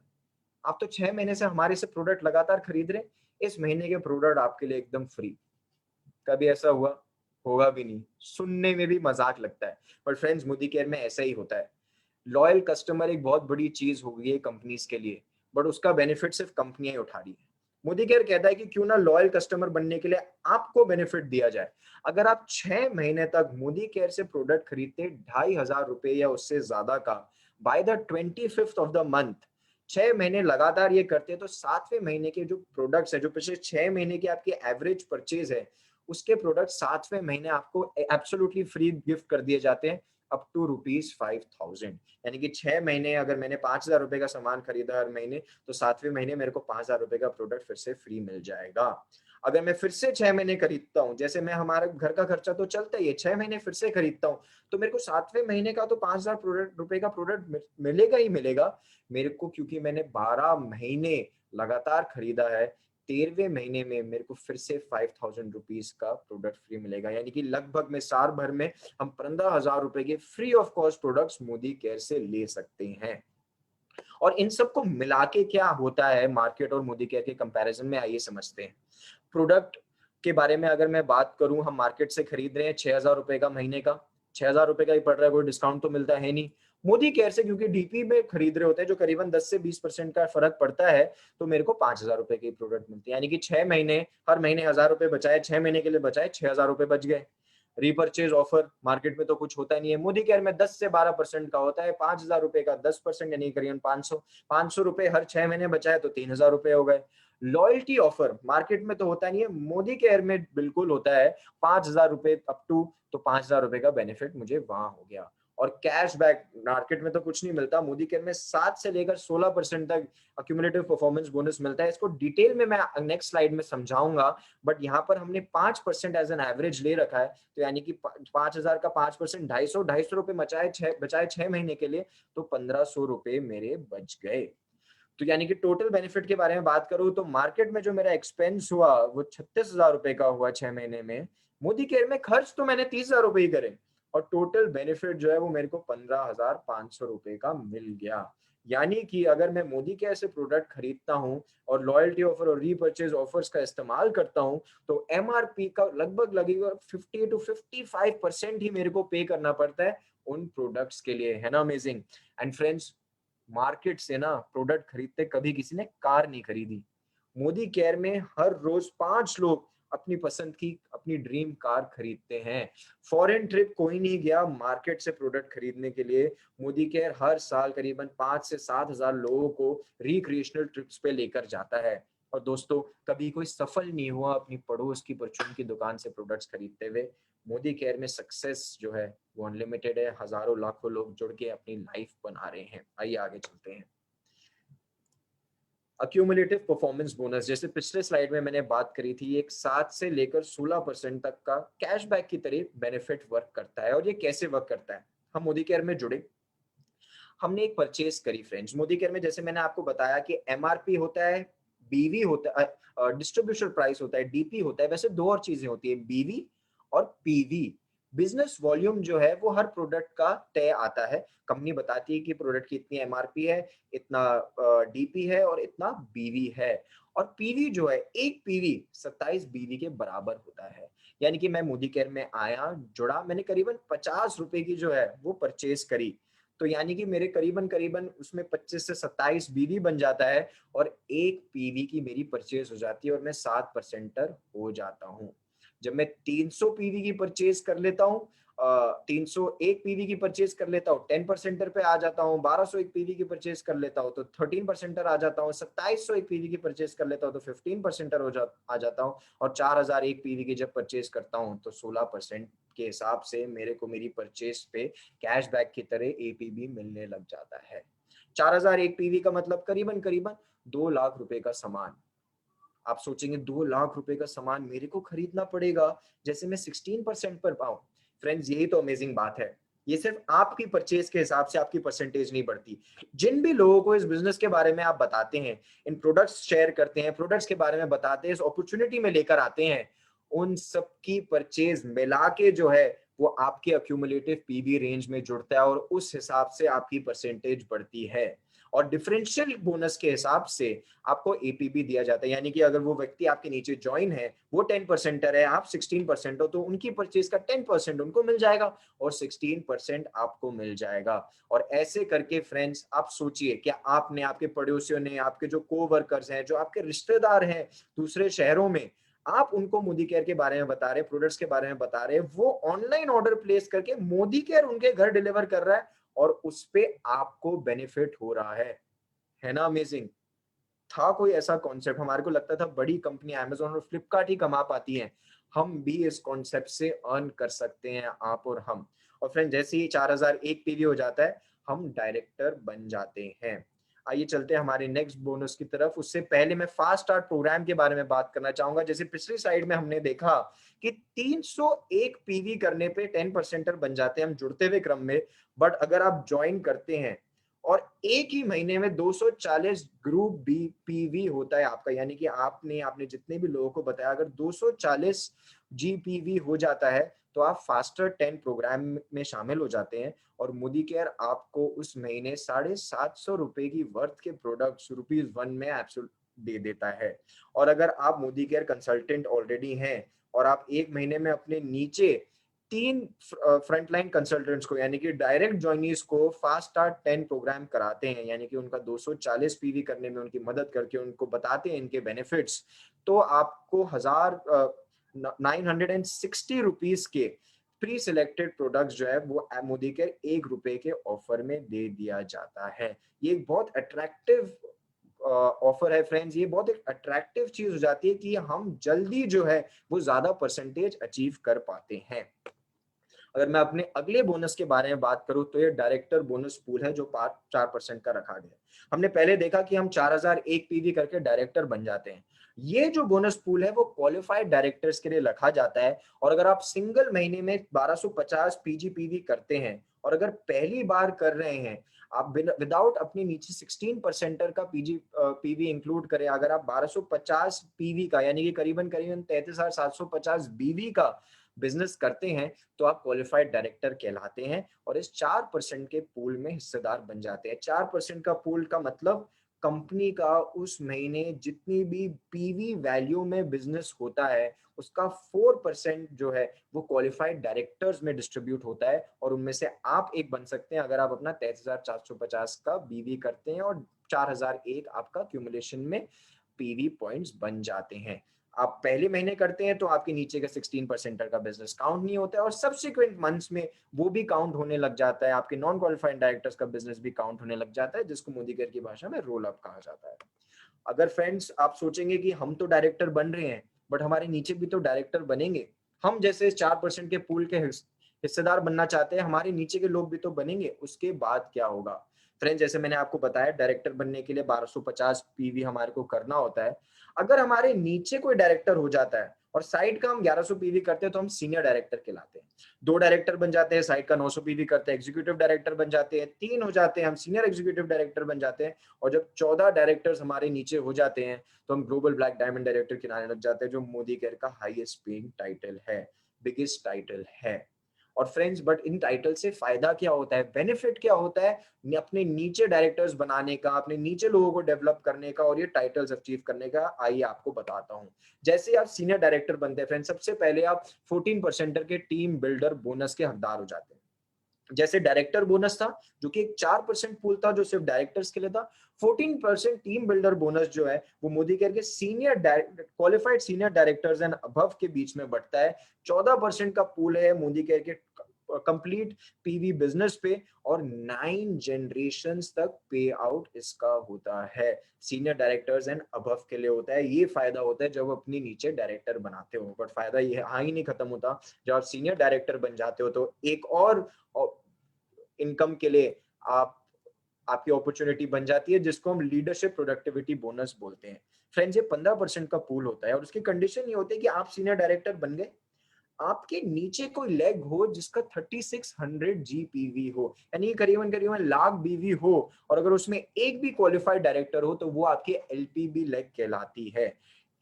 आप तो 6 महीने से हमारे से प्रोडक्ट लगातार खरीद रहे, इस महीने के प्रोडक्ट आपके लिए एकदम फ्री। कभी ऐसा हुआ? होगा भी नहीं, सुनने में भी मजाक लगता है, बट फ्रेंड्स मोदी केयर में ऐसा ही होता है। लॉयल कस्टमर एक बहुत बड़ी चीज हो गई है कंपनीज के लिए, बट उसका बेनिफिट सिर्फ कंपनियां ही उठा रही है। मोदी केयर कहता है कि क्यों ना लॉयल कस्टमर बनने के लिए आपको बेनिफिट दिया जाए। अगर आप 6 महीने तक मोदी केयर से प्रोडक्ट खरीदते 2500 रुपए या उससे ज्यादा का, by the 25th of the month, 6 महीने लगातार ये करते, तो 7वें महीने के जो प्रोडक्ट्स है, जो पिछले 6 महीने की आपकी एवरेज परचेज है, उसके प्रोडक्ट 7वें महीने आपको एब्सोल्युटली फ्री गिफ्ट कर दिए जाते हैं, अप टू ₹5000। यानी कि 6 महीने अगर मैंने 5000 रुपए का सामान खरीदा हर महीने, तो 7वें महीने मेरे को 5000 रुपए का प्रोडक्ट फिर से फ्री मिल जाएगा। अगर मैं फिर से 6 महीने खरीदता हूँ, जैसे मैं हमारे घर का खर्चा तो चलता ही है, 6 महीने फिर से खरीदता हूँ, तो मेरे को 7वें महीने का तो 5000 रुपए का प्रोडक्ट मिलेगा ही मिलेगा मेरे को, क्योंकि मैंने 12 महीने लगातार खरीदा है। 13वें महीने में मेरे को फिर से 5000 रुपीज का प्रोडक्ट फ्री मिलेगा। यानी कि लगभग में साल भर में हम 15,000 रुपए के free of cost products Modi care से ले सकते हैं। और इन सबको मिला के क्या होता है मार्केट और मोदी केयर के कंपैरिजन में, आइए समझते हैं। प्रोडक्ट के बारे में अगर मैं बात करूं, हम मार्केट से खरीद रहे हैं 6000 रुपए का महीने का, 6000 रुपए का ही पड़ रहा है, कोई डिस्काउंट तो मिलता है नहीं। मोदी केयर से क्योंकि डीपी में खरीद रहे होते हैं, जो करीबन 10 से 20% का फर्क पड़ता है, तो मेरे को 5000 रुपए की प्रोडक्ट मिलती है। यानी कि 6 महीने, हर महीने 1000 रुपए बचाए, 6 महीने के लिए बचाए, 6000 रुपए बच गए। रीपर्चेज ऑफर मार्केट में तो कुछ होता नहीं है, मोदी केयर में 10 से 12% का होता है। 5000 रुपए का 10% यानी करीबन 500 रुपए हर 6 महीने बचाए तो 3000 रुपए हो गए। लॉयल्टी ऑफर मार्केट में तो होता नहीं है, मोदी केयर में बिल्कुल होता है। 5000 रुपए अप टू, तो 5000 रुपए का बेनिफिट मुझे वहां हो गया। और कैशबैक मार्केट में तो कुछ नहीं मिलता, मोदी केयर में 7 से लेकर 16% तक अक्यूमुलेटिव परफॉर्मेंस बोनस मिलता है। इसको डिटेल में मैं नेक्स्ट स्लाइड में समझाऊंगा, बट यहाँ पर हमने 5% एज एन एवरेज ले रखा है। तो यानी कि 5000 का 5%, 250 रुपए बचाए 6 महीने के लिए, तो 1500 रुपए मेरे बच गए। तो यानी कि टोटल बेनिफिट के बारे में बात करूं, तो मार्केट में जो मेरा एक्सपेंस हुआ वो 36,000 रुपए का हुआ 6 महीने में। मोदी केयर में खर्च तो मैंने 30,000 रुपए ही करे, और टोटल बेनिफिट जो है वो मेरे को 15,500 रुपए का मिल गया। यानी कि अगर मैं मोदी केयर से प्रोडक्ट खरीदता हूं और लॉयल्टी ऑफर और रीपर्चेज ऑफर्स का इस्तेमाल करता हूं तो एमआरपी का लगभग लगेगा 50 to 55% ही मेरे को पे करना पड़ता है उन प्रोडक्ट्स के लिए, है ना अमेजिंग। एंड फ्रेंड्स, मार्केट से ना प्रोडक्ट खरीदते कभी किसी ने कार नहीं खरीदी, मोदी केयर में हर रोज 5 लोग अपनी पसंद की अपनी ड्रीम कार खरीदते हैं। फॉरेन ट्रिप कोई नहीं गया मार्केट से प्रोडक्ट खरीदने के लिए, मोदी केयर हर साल करीबन 5 से 7 हजार लोगों को रिक्रिएशनल ट्रिप्स पे लेकर जाता है। और दोस्तों, कभी कोई सफल नहीं हुआ अपनी पड़ोस की परचून की दुकान से प्रोडक्ट्स खरीदते हुए। मोदी केयर में सक्सेस जो है वो अनलिमिटेड है, हजारों लाखों लोग जुड़ के अपनी लाइफ बना रहे हैं। आइए आगे चलते हैं। अक्यूमुलेटिव परफॉर्मेंस बोनस, जैसे पिछले स्लाइड में मैंने बात करी थी, एक 7 से लेकर 16% तक का कैशबैक की तरह बेनिफिट वर्क करता है। और ये कैसे वर्क करता है? हम मोदी केयर में जुड़े, हमने एक परचेज करी फ्रेंड्स। मोदी केयर में जैसे मैंने आपको बताया कि एमआरपी होता है, बीवी होता है, डिस्ट्रीब्यूशन प्राइस होता है, डीपी होता है। वैसे दो और चीजें होती है, बीवी और पीवी। बिजनेस वॉल्यूम जो है वो हर प्रोडक्ट का तय आता है। कंपनी बताती है कि प्रोडक्ट की इतनी एमआरपी है, इतना डीपी है और इतना बीवी है। और पीवी जो है, एक पीवी 27 बीवी के बराबर होता है। यानी कि मैं मोदी केयर में आया, जुड़ा, मैंने करीबन 50 रुपए की जो है वो परचेज करी, तो यानी कि मेरे करीबन करीबन उसमें 25 से 27 बीवी बन जाता है और एक पीवी की मेरी परचेज हो जाती है और मैं 7% हो जाता हूँ। जब मैं 300 पीवी की परचेज कर लेता हूँ, 301 पीवी की परचेज कर लेता हूँ, 10% पे आ जाता हूँ। 1201 पीवी की परचेज कर लेता हूँ तो 13% आ जाता हूँ। 2701 पीवी की परचेज कर लेता हूँ तो 15% आ जाता हूँ। और 4001 पीवी की जब परचेज करता हूँ तो 16% के हिसाब से मेरे को मेरी परचेज पे कैशबैक की तरह एपीबी मिलने लग जाता है। 4001 पीवी का मतलब करीबन करीबन 2 लाख रुपए का सामान। आप सोचेंगे 2 लाख रुपए का सामान मेरे को खरीदना पड़ेगा जैसे मैं 16% पर पाऊं। फ्रेंड्स, यही तो अमेजिंग बात है। ये सिर्फ आपकी परचेज के हिसाब से आपकी परसेंटेज नहीं बढ़ती। जिन भी लोगों को इस बिजनेस के बारे में आप बताते हैं, इन प्रोडक्ट्स शेयर करते हैं, प्रोडक्ट्स के बारे में बताते हैं, इस अपॉर्चुनिटी में लेकर आते हैं, उन सबकी परचेज मिला के जो है वो आपके अक्यूमुलेटिव पीवी रेंज में जुड़ता है और उस हिसाब से आपकी परसेंटेज बढ़ती है। और डिफरेंशियल बोनस के हिसाब से आपको एपीबी दिया जाता है। यानी कि अगर वो व्यक्ति आपके नीचे ज्वाइन है, वो 10%er है, आप 16% हो, तो उनकी परचेज का 10% उनको मिल जाएगा और 16% आपको मिल जाएगा। और ऐसे करके फ्रेंड्स, आप सोचिए क्या आपने, आपके पड़ोसियों ने, आपके जो कोवर्कर्स हैं, जो आपके रिश्तेदार हैं दूसरे शहरों में, आप उनको मोदी केयर के बारे में बता रहे, प्रोडक्ट्स के बारे में बता रहे, वो ऑनलाइन ऑर्डर प्लेस करके मोदी केयर उनके घर डिलीवर कर रहा है और उस पे आपको बेनिफिट हो रहा है ना अमेजिंग। था कोई ऐसा कॉन्सेप्ट, हमारे को लगता था बड़ी कंपनी अमेज़न और फ्लिपकार्ट ही कमा पाती हैं, हम भी इस कॉन्सेप्ट से अर्न कर सकते हैं, आप और हम। और फ्रेंड, जैसे ही 4001 पीवी हो जाता है, हम डायरेक्टर बन जाते हैं। आइए चलते हैं हमारे नेक्स्ट बोनस की तरफ। उससे पहले मैं फास्ट स्टार्ट प्रोग्राम के बारे में बात करना चाहूंगा। जैसे पिछली साइड में हमने देखा कि 301 पीवी करने पे 10%er बन जाते हैं हम जुड़ते हुए क्रम में। बट अगर आप ज्वाइन करते हैं और एक ही महीने में 240 ग्रुप बी पीवी होता है आपका, यानी कि आपने जितने भी लोगों को बताया, अगर 240 जीपीवी हो जाता है तो आप फास्टर 10 प्रोग्राम में शामिल हो जाते हैं और मोदी केयर आपको उस महीने 750 रुपए की वर्थ के प्रोडक्ट्स ₹1 में एब्सोल्यूट दे देता है। और अगर आप मोदी केयर कंसल्टेंट ऑलरेडी हैं और आप एक महीने में अपने नीचे 3 फ्रंटलाइन कंसल्टेंट्स को, यानी कि डायरेक्ट ज्वाइनीज को फास्ट स्टार्ट 10 प्रोग्राम कराते हैं, यानी कि उनका 240 पीवी करने में उनकी मदद करके उनको बताते हैं इनके बेनिफिट्स, तो आपको 960 रुपीज के प्री सिलेक्टेड प्रोडक्ट्स जो है वो मोदी के ₹1 के ऑफर में दे दिया जाता है। ये एक बहुत अट्रैक्टिव ऑफर है फ्रेंड्स। ये बहुत एक अट्रैक्टिव चीज हो जाती है कि हम जल्दी जो है वो ज्यादा परसेंटेज अचीव कर पाते हैं। अगर मैं अपने अगले बोनस के बारे में बात करूं तो ये डायरेक्टर बोनस पूल है जो 4% का रखा गया है। हमने पहले देखा कि हम 4001 पीवी करके डायरेक्टर बन जाते हैं। ये जो बोनस पूल है वो क्वालिफाइड डायरेक्टर्स के लिए रखा जाता है। और अगर आप सिंगल महीने में 1250 पीजीपीवी करते हैं और अगर पहली बार कर रहे हैं, आप विदाउट अपने नीचे 16% का पीवी इंक्लूड करें, अगर आप 1250 पीवी का, यानी कि करीबन करीबन 33,750 बीवी का बिजनेस करते हैं तो आप क्वालिफाइड डायरेक्टर कहलाते हैं और इस 4% के पूल में हिस्सेदार बन जाते हैं। 4% का पूल का मतलब कंपनी का उस महीने जितनी भी पीवी वैल्यू में बिजनेस होता है उसका 4% जो है वो क्वालिफाइड डायरेक्टर्स में डिस्ट्रीब्यूट होता है और उनमें से आप एक बन सकते हैं अगर आप अपना 23,450 का बीवी करते हैं और 4,001 आपका क्यूमुलेशन में पीवी पॉइंट्स बन जाते हैं। आप पहले महीने करते हैं तो आपके नीचे का 16% का बिजनेस काउंट नहीं होता है और सब्सिक्वेंट मंथ्स में वो भी काउंट होने लग जाता है, आपके नॉन क्वालिफाइड डायरेक्टर्स का बिजनेस भी काउंट होने लग जाता है, जिसको मोदी केयर की भाषा में रोल अप कहा जाता है। अगर फ्रेंड्स आप सोचेंगे कि हम तो डायरेक्टर बन रहे हैं बट हमारे नीचे भी तो डायरेक्टर बनेंगे, हम जैसे 4% के पूल के हिस्सेदार बनना चाहते हैं, हमारे नीचे के लोग भी तो बनेंगे, उसके बाद क्या होगा फ्रेंड्स? जैसे मैंने आपको बताया डायरेक्टर बनने के लिए 1250 पीवी हमारे को करना होता है। अगर हमारे नीचे कोई डायरेक्टर हो जाता है और साइड का हम 1100 पीवी करते हैं तो हम सीनियर डायरेक्टर कहलाते हैं। 2 डायरेक्टर बन जाते हैं, साइड का 900 पीवी करते हैं, एग्जीक्यूटिव डायरेक्टर बन जाते हैं, 3 हो जाते हैं हम सीनियर एग्जीक्यूटिव डायरेक्टर बन जाते हैं और जब 14 डायरेक्टर्स हमारे नीचे हो जाते हैं तो हम ग्लोबल ब्लैक डायमंड डायरेक्टर कहलाने लग जाते हैं, जो मोदी केयर का हाईएस्ट पेइंग टाइटल है, बिगेस्ट टाइटल है। और फ्रेंड्स बट इन टाइटल से फायदा क्या होता है, बेनिफिट क्या होता है अपने नीचे डायरेक्टर्स बनाने का, अपने नीचे लोगों को डेवलप करने का और ये टाइटल्स अचीव करने का? आइए आपको बताता हूं। जैसे आप सीनियर डायरेक्टर बनते हैं फ्रेंड्स, सबसे पहले आप 14% के टीम बिल्डर बोनस के हकदार हो जाते हैं। जैसे डायरेक्टर बोनस था जो कि एक 4% पूल था जो सिर्फ डायरेक्टर्स के लिए था, 14% टीम बिल्डर बोनस जो है वो मोदी केयर के senior qualified senior directors and above के बीच में बढ़ता है। 14% का पूल है मोदी केयर के कंप्लीट पीवी बिजनेस पे और 9 जनरेशंस तक पे आउट इसका होता है, सीनियर डायरेक्टर्स एंड अबव के लिए होता है। ये फायदा होता है जब अपनी नीचे डायरेक्टर बनाते हो, बट फायदा ये हाँ ही नहीं खत्म होता। जब आप सीनियर डायरेक्टर बन जाते हो तो एक और इनकम के लिए आपकी अपॉर्चुनिटी बन जाती है जिसको हम लीडरशिप प्रोडक्टिविटी बोनस बोलते हैं। फ्रेंड्स ये 15% का पूल होता है और उसकी कंडीशन ये होती है कि आप सीनियर डायरेक्टर बन गए, आपके नीचे कोई लेग हो जिसका 3600 जीपीवी हो, यानी करीबन करीबन लाख बीवी हो, और अगर उसमें एक भी क्वालिफाइड डायरेक्टर हो तो वो आपकी एलपीबी लेग कहलाती है।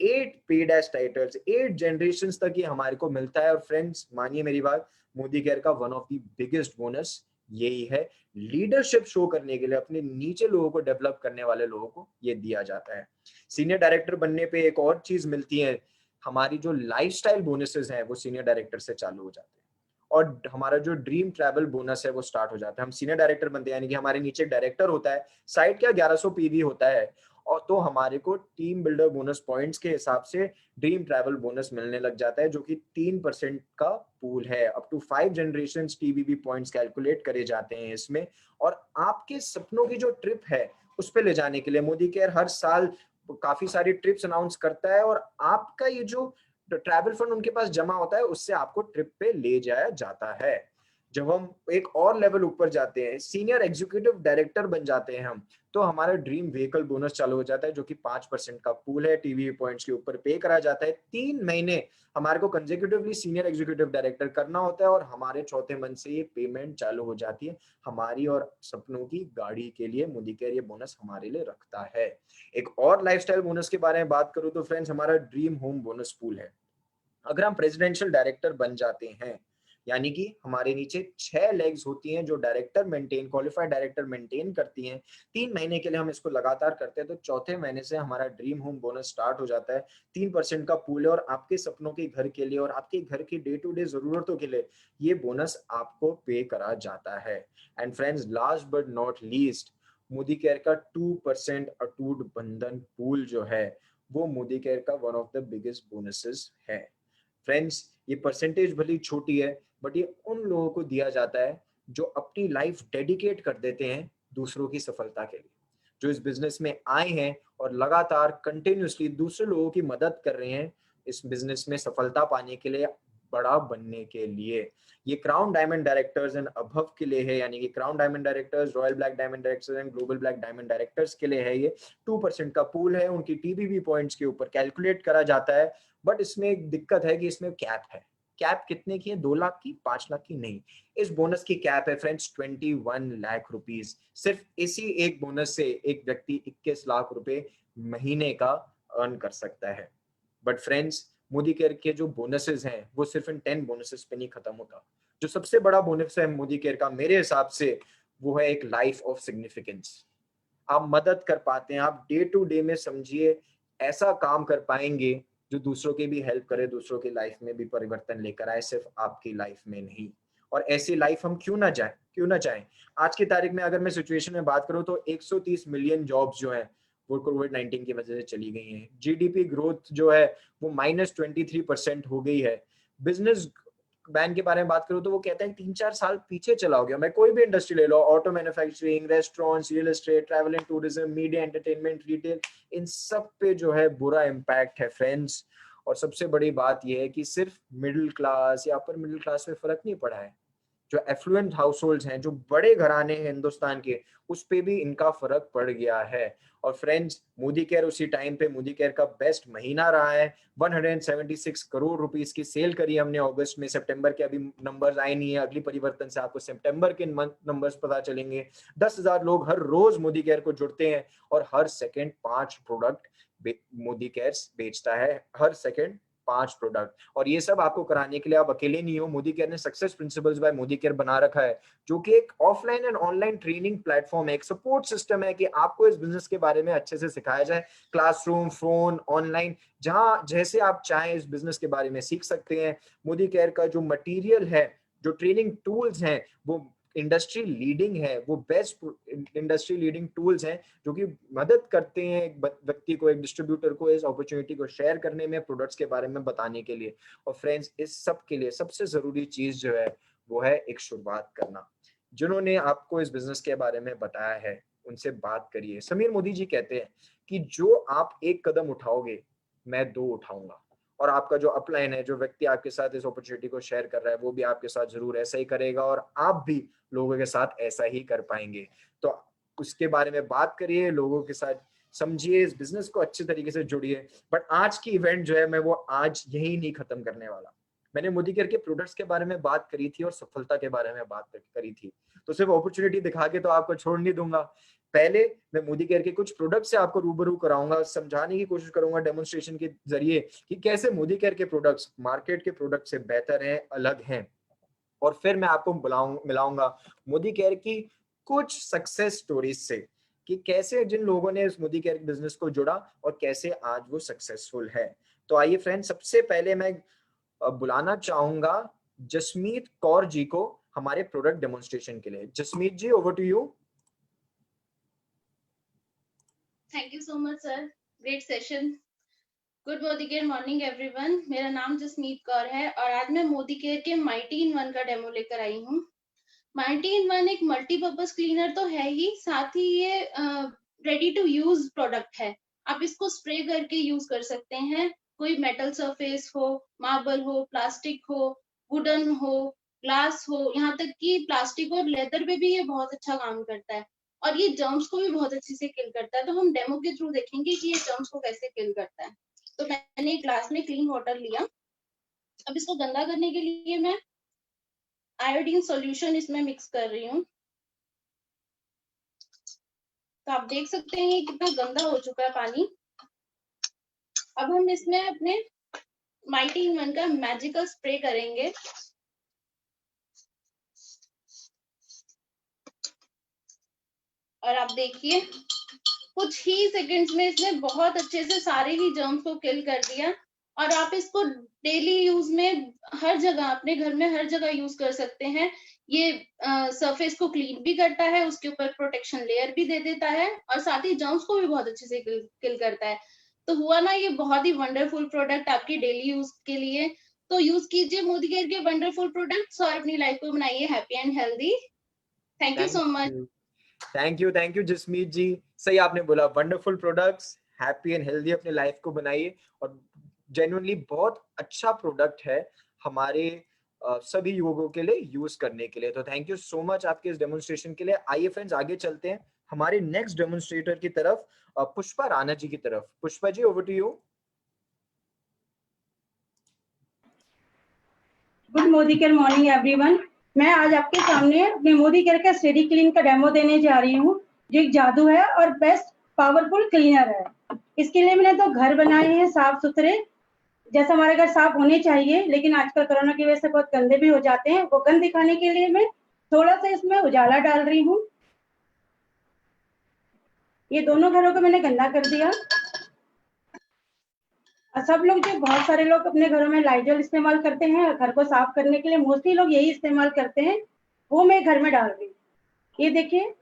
8 पेड एज टाइटल्स, 8 जनरेशन तक ये हमारे को मिलता है। और फ्रेंड्स मानिए मेरी बात, मोदी केयर का one of the biggest bonus यही है, लीडरशिप शो करने के लिए अपने नीचे लोगों को डेवलप करने वाले लोगों को ये दिया जाता है। सीनियर डायरेक्टर बनने पे एक और चीज मिलती है, हमारी जो लाइफस्टाइल बोनसेस हैं वो सीनियर डायरेक्टर से चालू हो जाते हैं और हमारा जो ड्रीम ट्रैवल बोनस है वो स्टार्ट हो जाता है। हम सीनियर डायरेक्टर बनते हैं यानी कि हमारे नीचे डायरेक्टर होता है, साइड क्या 1100 पीवी होता है, और तो हमारे को टीम बिल्डर बोनस पॉइंट्स के हिसाब से ड्रीम ट्रैवल बोनस मिलने लग जाता है जो कि 3% का पूल है। Up to 5 generation TBB points calculate करे जाते हैं इसमें। और आपके सपनों की जो ट्रिप है उस पर ले जाने के लिए मोदी केयर हर साल काफी सारी ट्रिप्स अनाउंस करता है और आपका ये जो ट्रैवल फंड उनके पास जमा होता है उससे आपको ट्रिप पे ले जाया जाता है। जब हम एक और लेवल ऊपर जाते हैं, सीनियर एग्जीक्यूटिव डायरेक्टर बन जाते हैं हम, तो हमारा ड्रीम व्हीकल बोनस चालू हो जाता है जो कि 5% का पूल है, टीवी पॉइंट्स के ऊपर पे करा जाता है। 3 महीने हमारे को कंसेक्यूटिवली सीनियर एग्जीक्यूटिव डायरेक्टर करना होता है और हमारे चौथे मंथ से ये पेमेंट चालू हो जाती है हमारी और सपनों की गाड़ी के लिए। मोदी केयर ये बोनस हमारे लिए रखता है। एक और लाइफस्टाइल बोनस के बारे में बात करूं तो फ्रेंड्स हमारा ड्रीम होम बोनस पूल है। अगर हम प्रेसिडेंशियल डायरेक्टर बन जाते हैं, यानी कि हमारे नीचे 6 लेग्स होती हैं जो director maintain, qualified director maintain करती हैं, 3 महीने के लिए हम इसको लगातार करते हैं तो चौथे महीने से हमारा ड्रीम होम बोनस स्टार्ट हो जाता है। 3% का पूल है और आपके सपनों के घर के लिए और आपके घर की डे टू डे जरूरतों के लिए ये बोनस आपको पे करा जाता है। And friends last but not least, Modi care का 2% अटूट बंधन पूल जो है वो मोदी केयर का one of the biggest bonuses है। फ्रेंड्स ये परसेंटेज भली छोटी है बट ये उन लोगों को दिया जाता है जो अपनी लाइफ डेडिकेट कर देते हैं दूसरों की सफलता के लिए, जो इस बिजनेस में आए हैं और लगातार कंटिन्यूसली दूसरे लोगों की मदद कर रहे हैं इस बिजनेस में सफलता पाने के लिए, बड़ा बनने के लिए। ये crown diamond directors and above के लिए है, यानी कि crown diamond directors, royal black diamond directors and global black diamond directors के लिए है। ये 2% का पूल है, उनकी टीबीबी पॉइंट्स के ऊपर कैलकुलेट करा जाता है। बट इसमें एक दिक्कत है कि इसमें कैप है। कैप कितने की है? 2 लाख की, 5 लाख की नहीं। इस बोनस की कैप है फ्रेंड्स 21 लाख रुपीस। सिर्फ इसी एक बोनस से एक व्यक्ति 21 लाख रुपए महीने का अर्न कर सकता है। बट फ्रेंड्स मोदी केयर के जो बोनसेस हैं वो सिर्फ इन 10 बोनसेस पे नहीं खत्म होता। जो सबसे बड़ा बोनस है मोदी केयर का मेरे हिसाब से वो है एक लाइफ ऑफ सिग्निफिकेंस। आप मदद कर पाते हैं, आप डे टू डे में समझिए ऐसा काम कर पाएंगे जो दूसरों की भी हेल्प करे, दूसरों की लाइफ में भी परिवर्तन लेकर आए, सिर्फ आपकी लाइफ में नहीं। और ऐसी लाइफ हम क्यों ना चाहें। आज की तारीख में अगर मैं सिचुएशन में बात करूं तो 130 मिलियन जॉब्स जो हैं वो कोविड-19 की वजह से चली गई हैं। जीडीपी ग्रोथ जो है वो -23% हो गई है। बिजनेस बैन के बारे में बात करूं तो वो कहता है 3-4 साल पीछे चला हो गया। मैं कोई भी इंडस्ट्री ले लो, auto manufacturing, restaurants, real estate, travel and tourism, media entertainment, retail, इन सब पे जो है बुरा इम्पैक्ट है फ्रेंड्स। और सबसे बड़ी बात यह है कि सिर्फ मिडिल क्लास या अपर मिडिल क्लास में फर्क नहीं पड़ा है, जो एफ्लुएंट हाउस होल्ड्स हैं, जो बड़े घराने हैं हिंदुस्तान के, उस पे भी इनका फर्क पड़ गया है। और फ्रेंड्स, मोदी केयर उसी टाइम पे मोदी केयर का बेस्ट महीना रहा है। 176 करोड़ रुपीस की सेल करी हमने अगस्त में। सितंबर के अभी नंबर्स आए नहीं है, अगली परिवर्तन से आपको सितंबर के नंबर्स पता चलेंगे। 10,000 लोग हर रोज मोदी केयर को जुड़ते हैं और हर सेकंड 5 प्रोडक्ट मोदी केयर बेचता है, हर सेकंड 5 प्रोडक्ट। और ये सब आपको कराने के लिए आप अकेले नहीं हो। मोदी केयर ने success principles by Modicare बना रखा है, जो कि एक offline and online training platform है, एक सपोर्ट सिस्टम है कि आपको इस बिजनेस के बारे में अच्छे से सिखाया जाए। क्लासरूम, फोन, ऑनलाइन, जहां जैसे आप चाहें इस बिजनेस के बारे में सीख सकते हैं। मोदी केयर का जो मटेरियल है, जो ट्रेनिंग टूल्स हैं, वो इंडस्ट्री लीडिंग है, वो बेस्ट इंडस्ट्री लीडिंग टूल्स हैं जो कि मदद करते हैं एक व्यक्ति को, एक डिस्ट्रीब्यूटर को इस अपॉर्चुनिटी को शेयर करने में, प्रोडक्ट्स के बारे में बताने के लिए। और फ्रेंड्स, इस सब के लिए सबसे जरूरी चीज जो है वो है एक शुरुआत करना। जिन्होंने आपको इस बिजनेस के बारे में बताया है उनसे बात करिए। समीर मोदी जी कहते हैं कि जो आप एक कदम उठाओगे मैं 2 उठाऊंगा। और आपका जो अपलाइन है, जो व्यक्ति आपके साथ इस अपॉर्चुनिटी को शेयर कर रहा है, वो भी आपके साथ जरूर ऐसा ही करेगा और आप भी लोगों के साथ ऐसा ही कर पाएंगे। तो उसके बारे में बात करिए, लोगों के साथ समझिए, इस बिजनेस को अच्छे तरीके से जुड़िए। बट आज की इवेंट जो है मैं वो आज यही नहीं खत्म करने वाला। मैंने मोदी केयर के प्रोडक्ट्स के बारे में बात करी थी और सफलता के बारे में बात करी थी, तो सिर्फ अपॉर्चुनिटी दिखा के तो आपको छोड़ नहीं दूंगा। पहले मैं मोदी केयर के कुछ प्रोडक्ट से आपको रूबरू कराऊंगा, समझाने की कोशिश करूंगा डेमोन्स्ट्रेशन के जरिए कि कैसे मोदी केयर के प्रोडक्ट्स मार्केट के प्रोडक्ट से बेहतर हैं, अलग हैं। और फिर मैं आपको मिलाऊंगा मोदी केयर की कुछ सक्सेस स्टोरीज से कि कैसे जिन लोगों ने इस मोदी केयर बिजनेस को जुड़ा और कैसे आज वो सक्सेसफुल है। तो आइए फ्रेंड्स, सबसे पहले मैं बुलाना चाहूंगा जसमीत कौर जी को हमारे प्रोडक्ट डेमोन्स्ट्रेशन के लिए। Jasmeet ji, over to you. Thank you so much sir, great session. Good Modicare morning everyone. मेरा नाम जसमीत कौर है और आज मैं मोदी केयर के माइटी इन वन का डेमो लेकर आई हूँ। माइटी इन वन एक मल्टीपर्पज क्लीनर तो है ही, साथ ही ये रेडी टू यूज प्रोडक्ट है। आप इसको स्प्रे करके यूज कर सकते हैं, कोई मेटल सरफेस हो, मार्बल हो, प्लास्टिक हो, वुडन हो, ग्लास हो, यहाँ तक कि प्लास्टिक और लेदर पे भी ये बहुत अच्छा काम करता है और ये जर्म्स को भी बहुत अच्छे से किल करता है। तो हम डेमो के थ्रू देखेंगे कि ये जर्म्स को कैसे किल करता है। तो मैंने एक ग्लास में क्लीन वाटर लिया। अब इसको गंदा करने के लिए मैं आयोडीन सॉल्यूशन इसमें मिक्स कर रही हूँ। तो आप देख सकते हैं ये कितना गंदा हो चुका है पानी। अब हम इसमें अपने माइटी इन वन का मैजिकल स्प्रे करेंगे। और आप देखिए कुछ ही सेकंड्स में इसने बहुत अच्छे से सारे ही जर्म्स को किल कर दिया। और आप इसको डेली यूज में हर जगह, अपने घर में हर जगह यूज कर सकते हैं। ये सरफेस को क्लीन भी करता है, उसके ऊपर प्रोटेक्शन लेयर भी दे देता है और साथ ही जर्म्स को भी बहुत अच्छे से किल करता है। तो हुआ ना ये बहुत ही वंडरफुल प्रोडक्ट आपकी डेली यूज के लिए। तो यूज कीजिए मोदी केयर के वंडरफुल प्रोडक्ट्स और अपनी लाइफ को बनाइए happy and healthy. Thank you so much. Thank you Jasmeet ji. सही आपने बोला, wonderful products, happy and healthy अपने लाइफ को बनाइए। और जेन्युइनली बहुत अच्छा प्रोडक्ट है हमारे सभी युवकों के लिए यूज करने के लिए। तो थैंक यू सो मच आपके इस डेमोन्स्ट्रेशन के लिए। आइए फ्रेंड्स, आगे चलते हैं हमारे नेक्स्ट डेमोन्स्ट्रेटर की तरफ, पुष्पा राणा जी की तरफ। Pushpa ji, over to you. Good Modicare morning everyone. मैं आज आपके सामने अपने मोदी केयर का स्टेडी क्लीन का डेमो देने जा रही हूँ, जो एक जादू है और बेस्ट पावरफुल क्लीनर है। इसके लिए मैंने तो घर बनाए हैं साफ सुथरे, जैसे हमारे घर साफ होने चाहिए, लेकिन आजकल कोरोना की वजह से बहुत गंदे भी हो जाते हैं। वो गंद दिखाने के लिए मैं थोड़ा सा इसमें उजाला डाल रही हूँ। ये दोनों घरों को मैंने गंदा कर दिया। सब लोग जो बहुत सारे लोग अपने घरों में लाइजॉल इस्तेमाल करते हैं घर को साफ करने के लिए, मोस्टली लोग यही इस्तेमाल करते हैं, वो मैं घर में डाल रही हूँ। ये देखिए,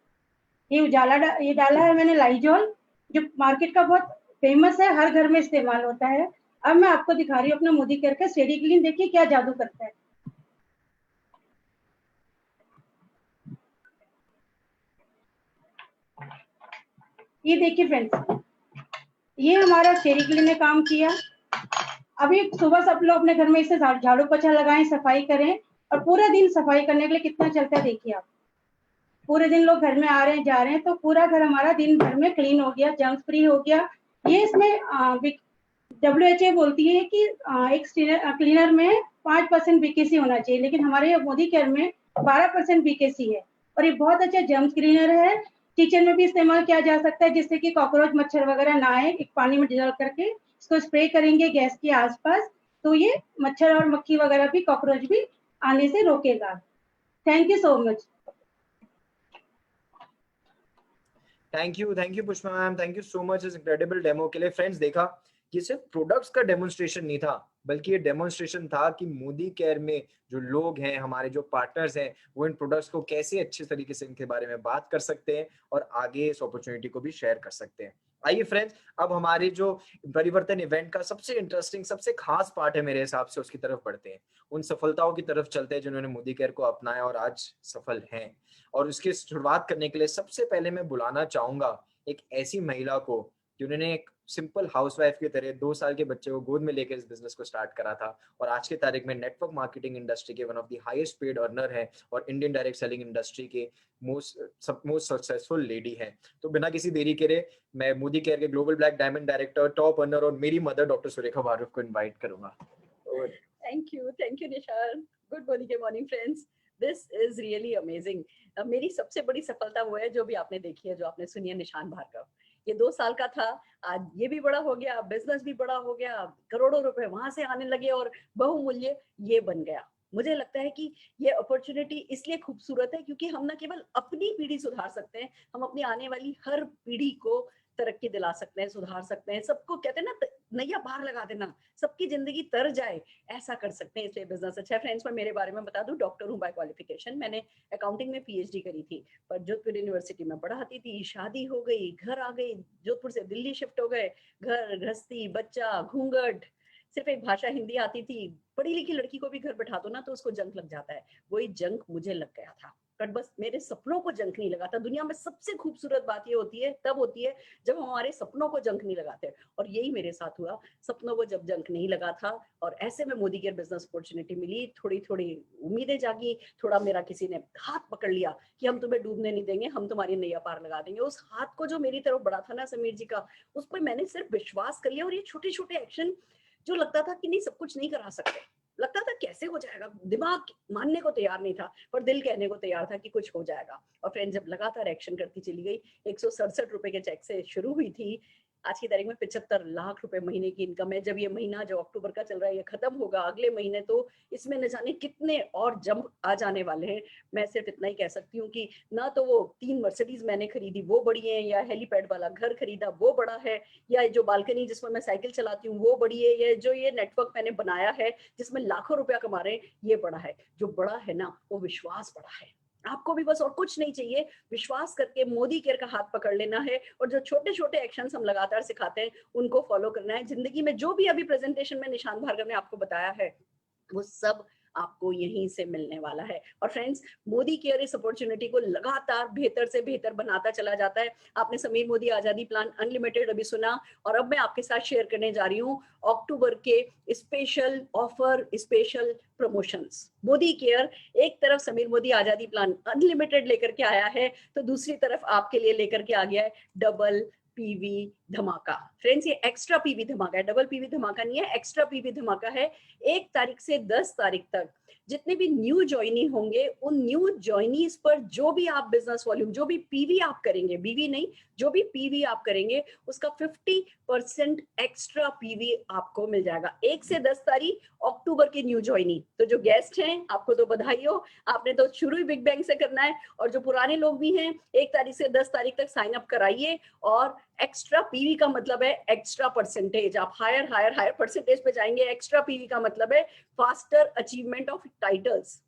ये ये डाला है मैंने लाइजॉल, जो मार्केट का बहुत फेमस है, हर घर में इस्तेमाल होता है। अब मैं आपको दिखा रही हूँ अपना मोदी केयर का स्टेडी क्लीन। देखिए क्या जादू करता है। ये देखिए फ्रेंड्स, ये हमारा स्टेडी क्लीन ने काम किया। अभी सुबह सब लोग अपने घर में इसे झाड़ू पोछा लगाएं, सफाई करें, और पूरा दिन सफाई करने के लिए कितना चलता है देखिए आप। पूरे दिन लोग घर में आ रहे हैं जा रहे हैं, तो पूरा घर हमारा दिन भर में क्लीन हो गया, जर्म फ्री हो गया। ये इसमें WHO बोलती है कि एक क्लीनर में 5% बीकेसी होना चाहिए, लेकिन हमारे मोदी केयर में 12% बीकेसी है, और ये बहुत अच्छा जर्म क्लीनर है। किचन में भी इस्तेमाल किया जा सकता है, जिससे कि कॉकरोच मच्छर वगैरह ना आए। एक पानी में डिजोल्व करके इसको स्प्रे करेंगे गैस के आसपास, तो ये मच्छर और मक्खी वगैरह भी, कॉकरोच भी आने से रोकेगा। Thank you so much. Thank you Pushpa ma'am, thank you so much इस इनक्रेडिबल डेमो के लिए। फ्रेंड्स देखा, ये सिर्फ प्रोडक्ट्स का डेमोन्स्ट्रेशन नहीं था, बल्कि ये डेमोन्स्ट्रेशन था कि मोदी केयर में जो लोग हैं, हमारे जो पार्टनर्स हैं, वो इन प्रोडक्ट्स को कैसे अच्छे तरीके से इनके बारे में बात कर सकते हैं और आगे इस अपॉर्चुनिटी को भी शेयर कर सकते हैं। आइए फ्रेंड्स, अब हमारे जो परिवर्तन इवेंट का सबसे इंटरेस्टिंग, सबसे खास पार्ट है मेरे हिसाब से, उसकी तरफ बढ़ते हैं, उन सफलताओं की तरफ चलते हैं जिन्होंने मोदी केयर को अपनाया और आज सफल हैं। और उसकी शुरुआत करने के लिए सबसे पहले मैं बुलाना चाहूंगा एक ऐसी महिला को जिन्होंने एक सिंपल हाउसवाइफ की तरह 2 साल के बच्चे को गोद में लेकर इस बिजनेस को स्टार्ट करा था, और आज के तारीख में नेटवर्क मार्केटिंग इंडस्ट्री के one of the highest paid earner है, और इंडियन डायरेक्ट सेलिंग इंडस्ट्री के मोस्ट सक्सेसफुल लेडी है। तो बिना किसी देरी करे मैं मोदी केयर के global black diamond director, top earner और मेरी मदर डॉक्टर सुरेखा भार्गव को इन्वाइट करूंगा। थैंक यू निशान। Good morning friends, this is really amazing. मेरी सबसे बड़ी सफलता वो है जो भी आपने देखी है, जो आपने सुनी है, निशान भार्गव। ये 2 साल का था, आज ये भी बड़ा हो गया, बिजनेस भी बड़ा हो गया, करोड़ों रुपए वहां से आने लगे और बहुमूल्य ये बन गया। मुझे लगता है कि ये अपॉर्चुनिटी इसलिए खूबसूरत है क्योंकि हम न केवल अपनी पीढ़ी सुधार सकते हैं, हम अपनी आने वाली हर पीढ़ी को तरक्की दिला सकते हैं, सुधार सकते हैं। सबको कहते हैं ना, नैया पार लगा देना, सबकी जिंदगी तर जाए, ऐसा कर सकते हैं। इसलिए बिजनेस अच्छा है। फ्रेंड्स, मैं मेरे बारे में बता दूं, डॉक्टर हूं बाय क्वालिफिकेशन। मैंने अकाउंटिंग में PhD करी थी, पर जोधपुर यूनिवर्सिटी में पढ़ाती थी। शादी हो गई, घर आ गई, जोधपुर से दिल्ली शिफ्ट हो गए, घर गृहस्थी, बच्चा, घूंघट, सिर्फ एक भाषा हिंदी आती थी। पढ़ी लिखी लड़की को भी घर बैठा दो ना तो उसको जंक लग जाता है, वही जंक मुझे लग गया था। बट बस मेरे सपनों को जंक नहीं लगाता। दुनिया में सबसे खूबसूरत बात ये होती है, तब होती है जब हम हमारे सपनों को जंक नहीं लगाते, और यही मेरे साथ हुआ। सपनों को जब जंक नहीं लगा था और ऐसे में मोदी केयर बिजनेस अपॉर्चुनिटी मिली, थोड़ी थोड़ी उम्मीदें जागी, थोड़ा मेरा किसी ने हाथ पकड़ लिया कि हम तुम्हें डूबने नहीं देंगे, हम तुम्हारी नैया पार लगा देंगे। उस हाथ को जो मेरी तरफ बढ़ा था ना समीर जी का, उस पर मैंने सिर्फ विश्वास कर लिया। और ये छोटे छोटे एक्शन जो लगता था कि नहीं सब कुछ नहीं करा सकते, लगता था कैसे हो जाएगा, दिमाग मानने को तैयार नहीं था पर दिल कहने को तैयार था कि कुछ हो जाएगा। और फ्रेंड, जब लगातार एक्शन करती चली गई, 167 रुपए के चेक से शुरू हुई थी, आज की तारीख में 75 लाख रुपए महीने की इनकम है। जब ये महीना जो अक्टूबर का चल रहा है ये खत्म होगा, अगले महीने तो इसमें न जाने कितने और जंप आ जाने वाले हैं। मैं सिर्फ इतना ही कह सकती हूँ कि ना तो वो 3 मर्सिडीज मैंने खरीदी वो बड़ी है, या हेलीपैड वाला घर खरीदा वो बड़ा है, या जो बालकनी जिसमें मैं साइकिल चलाती हूँ वो बड़ी है, या जो ये नेटवर्क मैंने बनाया है जिसमें लाखों रुपया कमा रहे हैं ये बड़ा है। जो बड़ा है ना वो विश्वास बड़ा है। आपको भी बस और कुछ नहीं चाहिए, विश्वास करके मोदी केयर का हाथ पकड़ लेना है, और जो छोटे छोटे एक्शंस हम लगातार सिखाते हैं उनको फॉलो करना है। जिंदगी में जो भी अभी प्रेजेंटेशन में निशान भार्गव ने आपको बताया है वो सब आपको यहीं से मिलने वाला है। और फ्रेंड्स, मोदी केयर इस अपॉर्चुनिटी को लगातार बेहतर से बेहतर बनाता चला जाता है। आपने समीर मोदी आजादी प्लान अनलिमिटेड अभी सुना, और अब मैं आपके साथ शेयर करने जा रही हूँ अक्टूबर के special offer, special promotions. Modi care एक तरफ समीर मोदी आजादी प्लान अनलिमिटेड लेकर के आया है, तो दूसरी तरफ आपके लिए लेकर के आ गया है डबल पीवी धमाका। फ्रेंड्स ये एक्स्ट्रा पीवी धमाका है, डबल पीवी धमाका नहीं है, एक्स्ट्रा पीवी धमाका है। 1 तारीख से 10 तारीख तक जितने भी न्यू ज्वाइनी होंगे, उन न्यू ज्वाइनीज पर जो भी आप बिजनेस वॉल्यूम, जो भी पीवी आप करेंगे, बीवी नहीं, जो भी पीवी आप करेंगे उसका 50% एक्स्ट्रा पीवी आपको मिल जाएगा। 1 से 10 तारीख अक्टूबर के न्यू ज्वाइनी। तो जो गेस्ट हैं आपको तो बधाई हो, आपने तो शुरू ही बिग बैंग से करना है। और जो पुराने लोग भी हैं 1 तारीख से 10 तारीख तक साइन अप कराइए। और एक्स्ट्रा पीवी का मतलब है एक्स्ट्रा परसेंटेज, आप हायर परसेंटेज पे जाएंगे। एक्स्ट्रा पीवी का मतलब है faster achievement of titles.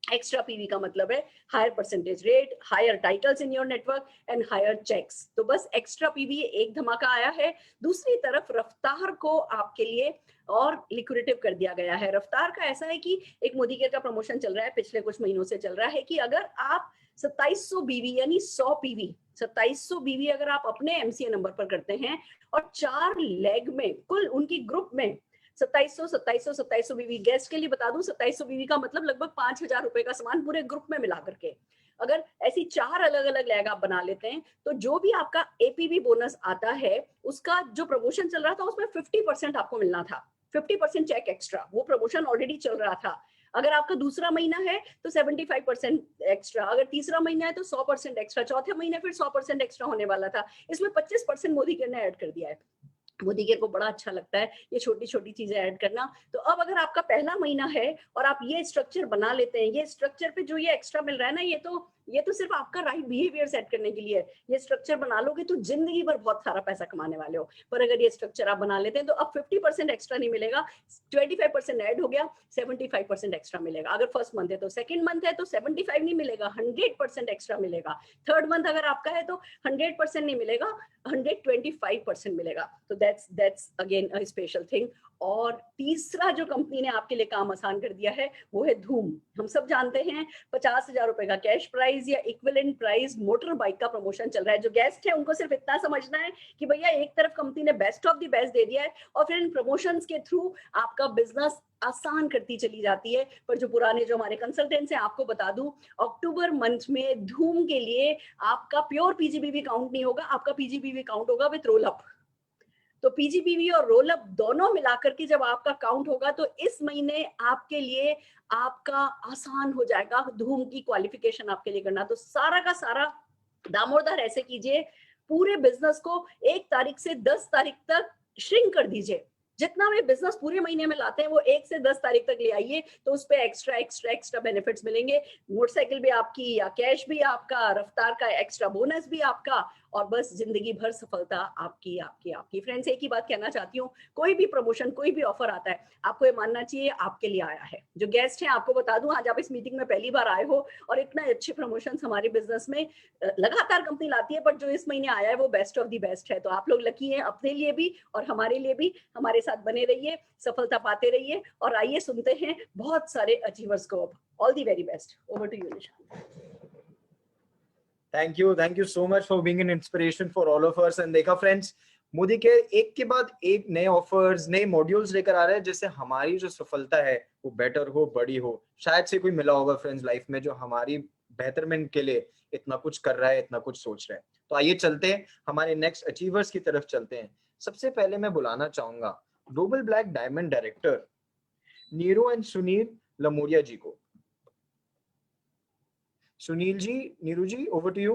Extra PV का मतलब है higher percentage rate, higher titles in your network and higher cheques. तो बस एक्स्ट्रा पीवी एक धमाका आया है। दूसरी तरफ रफ्तार को आपके लिए और लिक्विडेटिव कर दिया गया है। रफ्तार का ऐसा है कि एक मोदी केयर का प्रमोशन चल रहा है, पिछले कुछ महीनों से चल रहा है, कि अगर आप 2700 बीवी यानी 100 पीवी, 2700 बीवी अगर आप अपने एमसीए नंबर पर करते हैं और 4 लेग में कुल उनकी ग्रुप में 2700 बीवी, गेस्ट के लिए बता दूं 2700 बीवी का मतलब लगभग 5000 रुपए का सामान पूरे ग्रुप में मिला करके। अगर ऐसी 4 अलग अलग लेग आप बना लेते हैं तो जो भी आपका एपीवी बोनस आता है, उसका जो प्रमोशन चल रहा था उसमें 50% आपको मिलना था, 50% चेक एक्स्ट्रा। वो प्रमोशन ऑलरेडी चल रहा था। अगर आपका दूसरा महीना है तो 75% एक्स्ट्रा, अगर तीसरा महीना है तो 100% एक्स्ट्रा, चौथे महीने फिर 100% एक्स्ट्रा होने वाला था। इसमें 25% मोदी केयर ने ऐड कर दिया है। मोदी केयर को बड़ा अच्छा लगता है ये छोटी छोटी चीजें ऐड करना। तो अब अगर आपका पहला महीना है और आप ये स्ट्रक्चर बना लेते हैं, ये स्ट्रक्चर पे जो ये एक्स्ट्रा मिल रहा है ना, ये तो सिर्फ आपका राइट बिहेवियर सेट करने के लिए है। ये स्ट्रक्चर बना लोगे तो जिंदगी भर बहुत सारा पैसा कमाने वाले हो। पर अगर ये स्ट्रक्चर आप बना लेते हैं तो अब 50% एक्स्ट्रा नहीं मिलेगा, 25% ऐड हो गया, 75% एक्स्ट्रा मिलेगा। अगर फर्स्ट मंथ है तो, सेकंड मंथ है तो 75 नहीं मिलेगा, 100% एक्स्ट्रा मिलेगा। थर्ड मंथ अगर आपका है तो 100% नहीं मिलेगा, 125% मिलेगा। तो that's again a special thing. और तीसरा जो कंपनी ने आपके लिए काम आसान कर दिया है वो है धूम। हम सब जानते हैं 50,000 रुपए का कैश प्राइज या इक्विवेलेंट प्राइस मोटर बाइक का प्रमोशन चल रहा है। जो गेस्ट है उनको सिर्फ इतना समझना है कि भैया एक तरफ कंपनी ने बेस्ट ऑफ द बेस्ट दे दिया है और फिर इन प्रमोशंस के थ्रू आपका बिजनेस आसान करती चली जाती है। पर जो पुराने जो हमारे कंसल्टेंट्स हैं, आपको बता दूं अक्टूबर मंथ में धूम के लिए आपका प्योर पीजीबीवी काउंट नहीं होगा, आपका पीजीबीवी काउंट होगा विद रोल अप। तो पीजीबीवी और रोल अप दोनों मिलाकर के जब आपका काउंट होगा तो इस महीने आपके लिए आपका आसान हो जाएगा धूम की क्वालिफिकेशन आपके लिए करना। तो सारा का सारा दामोदर ऐसे कीजिए, पूरे बिजनेस को 1 तारीख से 10 तारीख तक श्रिंक कर दीजिए। जितना भी बिजनेस पूरे महीने में लाते हैं वो 1 से 10 तारीख तक ले आइए, तो उस पे एक्स्ट्रा बेनिफिट्स मिलेंगे। मोटरसाइकिल भी आपकी या कैश भी आपका, रफ्तार का एक्स्ट्रा बोनस भी आपका, और बस जिंदगी भर सफलता आपकी आपकी आपकी। फ्रेंड्स एक ही बात कहना चाहती हूँ, कोई भी प्रमोशन कोई भी ऑफर आता है आपको ये मानना चाहिए आपके लिए आया है। जो गेस्ट हैं आपको बता दूं, आज आप इस मीटिंग में पहली बार आए हो और इतना अच्छे प्रमोशन हमारे बिजनेस में लगातार कंपनी लाती है, पर जो इस महीने आया है वो बेस्ट ऑफ दी बेस्ट है। तो आप लोग लकी हैं अपने लिए भी और हमारे लिए भी। हमारे साथ बने रहिए, सफलता पाते रहिए और आइए सुनते हैं बहुत सारे अचीवर्स को। अब all the very best. Over to you Nishan. Thank you so much for being an inspiration for all of us. And देखा फ्रेंड्स, मोदी के एक के बाद एक नए ऑफर्स, नए मॉड्यूल्स लेकर आ रहे हैं जिससे हमारी जो सफलता है वो बेटर हो, बड़ी हो। शायद से कोई मिला होगा फ्रेंड्स लाइफ में जो हमारी बेहतरमेंट के लिए इतना कुछ कर रहा है, इतना कुछ सोच रहा है। तो आइए चलते हैं हमारे नेक्स्ट अचीवर्स की तरफ चलते हैं। सबसे पहले मैं बुलाना चाहूंगा global black diamond director Neeru and Sunil Lamoria ji को। Sunil ji, Neeru ji, over to you.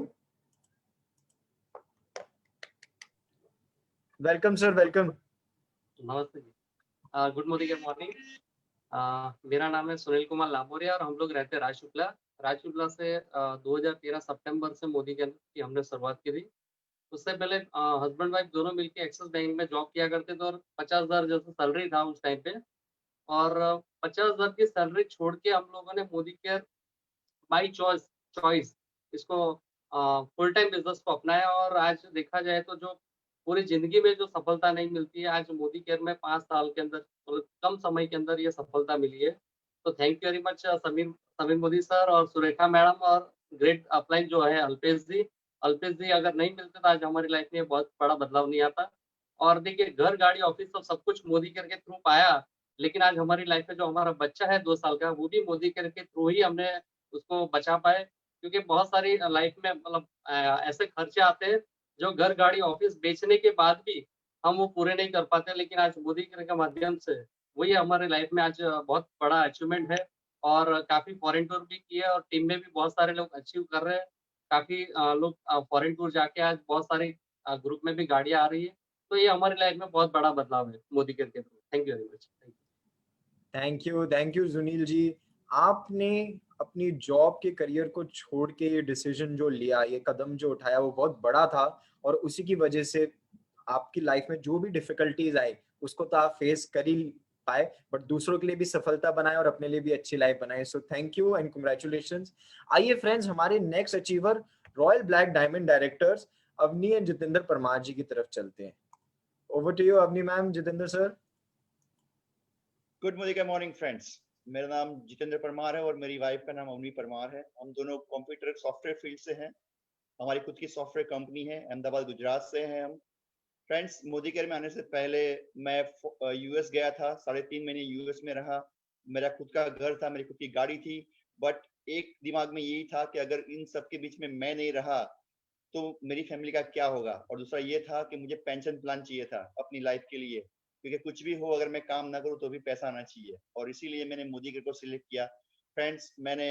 Welcome sir, welcome. नमस्ते जी। Good morning, good morning. मेरा नाम है सुनील कुमार लामोरिया और हम लोग रहते हैं राजपीपला से 2013 सितंबर से मोदी केयर की हमने शुरुआत की थी। उससे पहले हस्बैंड वाइफ दोनों मिलकर एक्सिस बैंक में जॉब किया करते थे और 50,000 जैसे सैलरी था उस टाइम पे। और 50,000 की सैलरी छोड़ के हम लोगों ने मोदी केयर बाई चॉइस इसको फुल टाइम बिजनेस को अपनाया। और आज देखा जाए तो जो पूरी जिंदगी में जो सफलता नहीं मिलती है, आज मोदी केयर में 5 साल के अंदर, मतलब कम समय के अंदर ये सफलता मिली है। तो thank you very much Sameer Modi sir और सुरेखा मैडम और ग्रेट अपलाइन जो है अल्पेश जी अगर नहीं मिलते तो आज हमारी लाइफ में बहुत बड़ा बदलाव नहीं आता। और देखिए, घर, गाड़ी, ऑफिस तो सब कुछ मोदी केयर के थ्रू पाया, लेकिन आज हमारी लाइफ में जो हमारा बच्चा है 2 साल का, वो भी मोदी केयर के थ्रू ही हमने उसको बचा पाए। क्योंकि बहुत सारी लाइफ में मतलब ऐसे खर्चे आते हैं जो घर, गाड़ी, ऑफिस बेचने के बाद भी हम वो पूरे नहीं कर पाते, लेकिन आज मोदी केयर के माध्यम से वही हमारे लाइफ में आज बहुत बड़ा अचीवमेंट है। और काफ़ी फॉरेन टूर भी किए और टीम में भी बहुत सारे लोग अचीव कर रहे हैं। काफ़ी लोग फॉरेन टूर जाके आज बहुत सारे ग्रुप में भी गाड़ियाँ आ रही है। तो ये हमारी लाइफ में बहुत बड़ा बदलाव है मोदी केयर के through. Thank you very much. Thank you Sunil ji. आपने अपनी जॉब के करियर को छोड़ के ये डिसीजन जो लिया, ये कदम जो उठाया वो बहुत बड़ा था, और उसी की वजह से आपकी लाइफ में जो भी डिफिकल्टीज आई उसको तो आप फेस कर ही पाए, बट दूसरों के लिए भी सफलता बनाए और अपने लिए भी अच्छी लाइफ बनाए। So thank you and congratulations. आइए फ्रेंड्स, हमारे next achiever royal black diamond directors Avni and Jitendra Parmar ji की तरफ चलते हैं। Over to you Avni ma'am, Jitendra sir. Good morning friends. मेरा नाम जितेंद्र परमार है और मेरी वाइफ का नाम अवनी परमार है। हम दोनों कंप्यूटर सॉफ्टवेयर फील्ड से हैं। हमारी खुद की सॉफ्टवेयर कंपनी है, अहमदाबाद गुजरात से हैं हम। फ्रेंड्स, मोदी केयर में आने से पहले मैं यूएस गया था, 3.5 महीने यूएस में रहा। मेरा खुद का घर था, मेरी खुद की गाड़ी थी, बट एक दिमाग में यही था कि अगर इन सब के बीच में मैं नहीं रहा तो मेरी फैमिली का क्या होगा। और दूसरा ये था कि मुझे पेंशन प्लान चाहिए था अपनी लाइफ के लिए, क्योंकि कुछ भी हो अगर मैं काम ना करूँ तो भी पैसा आना चाहिए, और इसीलिए मैंने मोदी केयर को सिलेक्ट किया। फ्रेंड्स, मैंने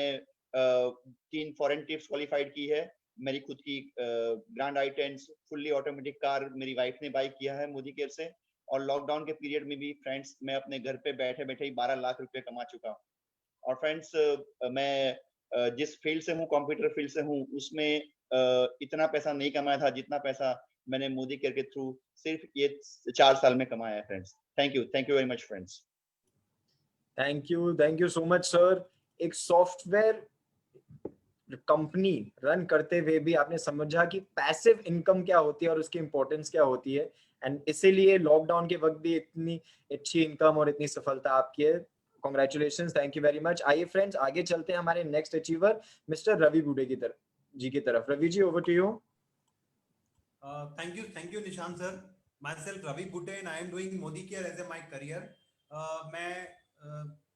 3 फॉरेन ट्रिप्स क्वालिफाइड की है। मेरी खुद की grand i10 fully automatic car मेरी वाइफ ने बाई किया है मोदी केयर से। और लॉकडाउन के पीरियड में भी फ्रेंड्स मैं अपने घर पे बैठे बैठे ही 12 लाख रुपए कमा चुका हूँ। और फ्रेंड्स, मैं जिस फील्ड से हूँ, कंप्यूटर फील्ड से हूँ, उसमें इतना पैसा नहीं कमाया था जितना पैसा मैंने मोदी केयर के थ्रू सिर्फ ये 4 साल में कमाया है। Friends, thank you very much friends. Thank you so much sir. एक सॉफ्टवेयर कंपनी रन करते हुए भी आपने समझा कि पैसिव इनकम क्या होती है और उसकी इंपॉर्टेंस क्या होती है, एंड इसीलिए लॉकडाउन के वक्त भी इतनी अच्छी इनकम और इतनी सफलता आपकी है। Congratulations, thank you very much. आइए फ्रेंड्स, आगे चलते हैं हमारे next achiever mister Ravi Gude की तरफ। Ravi ji, over to you. Thank you, Nishan sir. Myself Ravi Gutte and I am doing Modi Care as a my career. मैं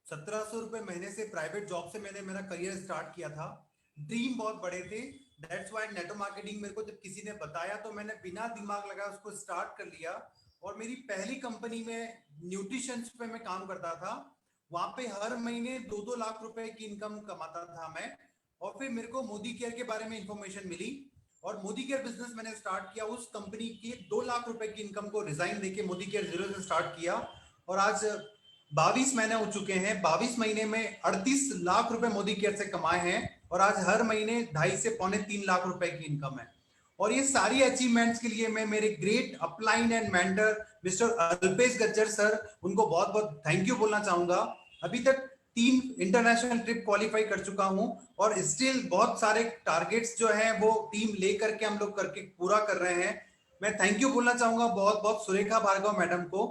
1700 रुपए महीने से प्राइवेट जॉब से मैंने मेरा करियर स्टार्ट किया था। ड्रीम बहुत बड़े थे, दैट्स व्हाई नेटो मार्केटिंग मेरे को जब किसी ने बताया तो मैंने बिना दिमाग लगाए उसको स्टार्ट कर लिया। और मेरी पहली कंपनी में न्यूट्रिशन पे मैं काम करता था। वहां पे हर महीने 2-2 लाख रुपए की इनकम कमाता था मैं। और फिर मेरे को मोदी केयर के बारे में इंफॉर्मेशन मिली और मोदी केयर बिजनेस मैंने स्टार्ट किया। उस कंपनी की 2 लाख रुपए की इनकम को रिजाइन देके मोदी केयर 0 से स्टार्ट किया और आज 22 महीने हो चुके हैं। 22 महीने में 38 लाख रुपए मोदी केयर से कमाए हैं और आज हर महीने 2.5 से 3.25 लाख रुपए की इनकम है। और ये सारी अचीवमेंट्स के लिए मैं मेरे great upline and mentor mister Alpesh Gajjar sir, उनको बहुत बहुत थैंक यू बोलना चाहूंगा। अभी तक 3 इंटरनेशनल ट्रिप क्वालिफाई कर चुका हूं और स्टिल बहुत सारे टारगेट्स जो हैं वो टीम लेकर के हम लोग करके पूरा कर रहे हैं। मैं थैंक यू बोलना चाहूंगा बहुत बहुत सुरेखा भार्गव मैडम को,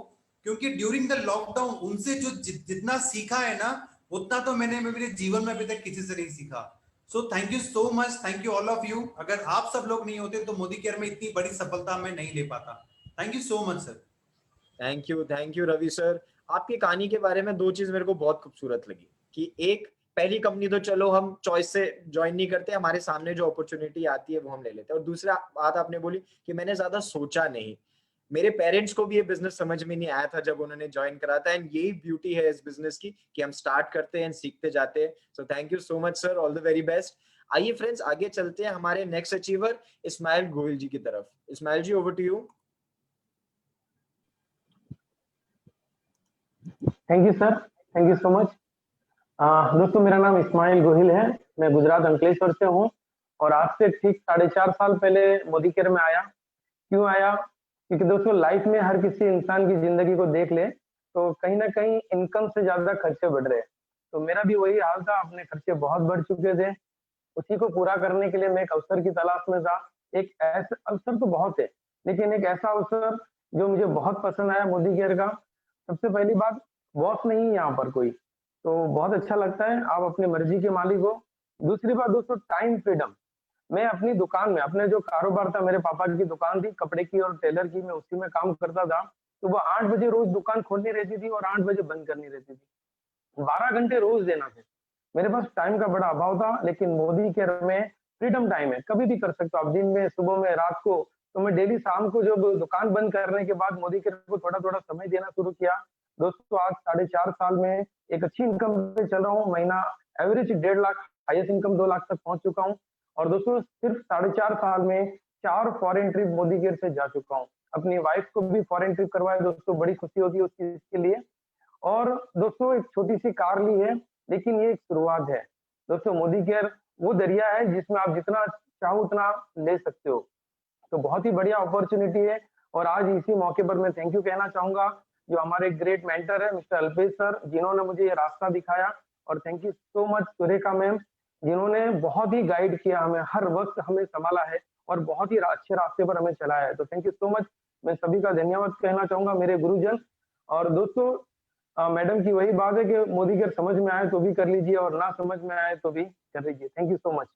क्योंकि ड्यूरिंग द लॉकडाउन उनसे जो जितना सीखा है ना उतना तो मैंने मेरे जीवन में अभी तक किसी से नहीं सीखा। सो thank you so much, thank you all of you. अगर आप सब लोग नहीं होते तो मोदी केयर में इतनी बड़ी सफलता मैं नहीं ले पाता। Thank you so much sir. Thank you Ravi sir. आपकी कहानी के बारे में 2 चीज मेरे को बहुत खूबसूरत लगी कि एक, पहली कंपनी तो चलो हम चॉइस से ज्वाइन नहीं करते, हमारे सामने जो अपॉर्चुनिटी आती है वो हम ले लेते हैं, और दूसरा बात आपने बोली कि मैंने ज्यादा सोचा नहीं। मेरे पेरेंट्स को भी ये बिजनेस समझ में नहीं आया था जब उन्होंने ज्वाइन करा था, एंड यही ब्यूटी है इस बिजनेस की कि हम स्टार्ट करते हैं, सीखते जाते हैं। So thank you so much sir, all the very best. आइए फ्रेंड्स, आगे चलते हैं हमारे नेक्स्ट अचीवर इस्माइल गोयल जी की तरफ। Ismail ji, over to you. Thank you sir, thank you so much. दोस्तों, मेरा नाम इस्माइल गोहिल है, मैं गुजरात अंकलेश्वर से हूँ और आज से ठीक 4.5 साल पहले मोदी केयर में आया। क्यों आया? क्योंकि दोस्तों लाइफ में हर किसी इंसान की जिंदगी को देख ले तो कहीं ना कहीं इनकम से ज्यादा खर्चे बढ़ रहे हैं। तो मेरा भी वही हाल था, अपने खर्चे बहुत बढ़ चुके थे। उसी को पूरा करने के लिए मैं एक अवसर की तलाश में था। एक ऐसा अवसर तो बहुत है, लेकिन एक ऐसा अवसर जो मुझे बहुत पसंद आया मोदी केयर का। सबसे पहली बात, बॉस नहीं यहाँ पर कोई, तो बहुत अच्छा लगता है, आप अपनी मर्जी के मालिक हो। दूसरी बात दोस्तों, टाइम फ्रीडम। मैं अपनी दुकान में, अपने जो कारोबार था, मेरे पापा की दुकान थी कपड़े की और टेलर की, मैं उसी में काम करता था। तो वो 8 बजे रोज दुकान खोलनी रहती थी और 8 बजे बंद करनी रहती थी। 12 घंटे रोज देना थे। मेरे पास टाइम का बड़ा अभाव था, लेकिन मोदी केयर में फ्रीडम टाइम है, कभी भी कर सकते हो आप। दिन में, सुबह में, रात को, तो मैं डेली शाम को जब दुकान बंद करने के बाद मोदी केयर को थोड़ा थोड़ा समय देना शुरू किया। दोस्तों आज 4.5 साल में एक अच्छी इनकम पे चल रहा हूँ। महीना average 1.5 lakh, highest income 2 lakh तक पहुंच चुका हूँ। और दोस्तों सिर्फ 4.5 साल में 4 फॉरेन ट्रिप मोदी केयर से जा चुका हूँ। अपनी वाइफ को भी फॉरेन ट्रिप करवाया दोस्तों, बड़ी खुशी होगी उस चीज के लिए। और दोस्तों एक छोटी सी कार ली है, लेकिन ये एक शुरुआत है। दोस्तों मोदी केयर वो दरिया है जिसमें आप जितना चाहो उतना ले सकते हो। तो बहुत ही बढ़िया अपॉर्चुनिटी है। और आज इसी मौके पर मैं थैंक यू कहना चाहूंगा जो हमारे ग्रेट मेंटर है मिस्टर अल्पेश सर, जिन्होंने मुझे ये रास्ता दिखाया। और thank you so much Surekha ma'am, जिन्होंने बहुत ही गाइड किया हमें, हर वक्त हमें संभाला है और बहुत ही अच्छे रास्ते पर हमें चलाया है। तो थैंक यू सो मच, मैं सभी का धन्यवाद कहना चाहूंगा मेरे गुरुजन। और दोस्तों मैडम की वही बात है कि मोदी केयर समझ में आए तो भी कर लीजिए और ना समझ में आए तो भी कर लीजिए। Thank you so much.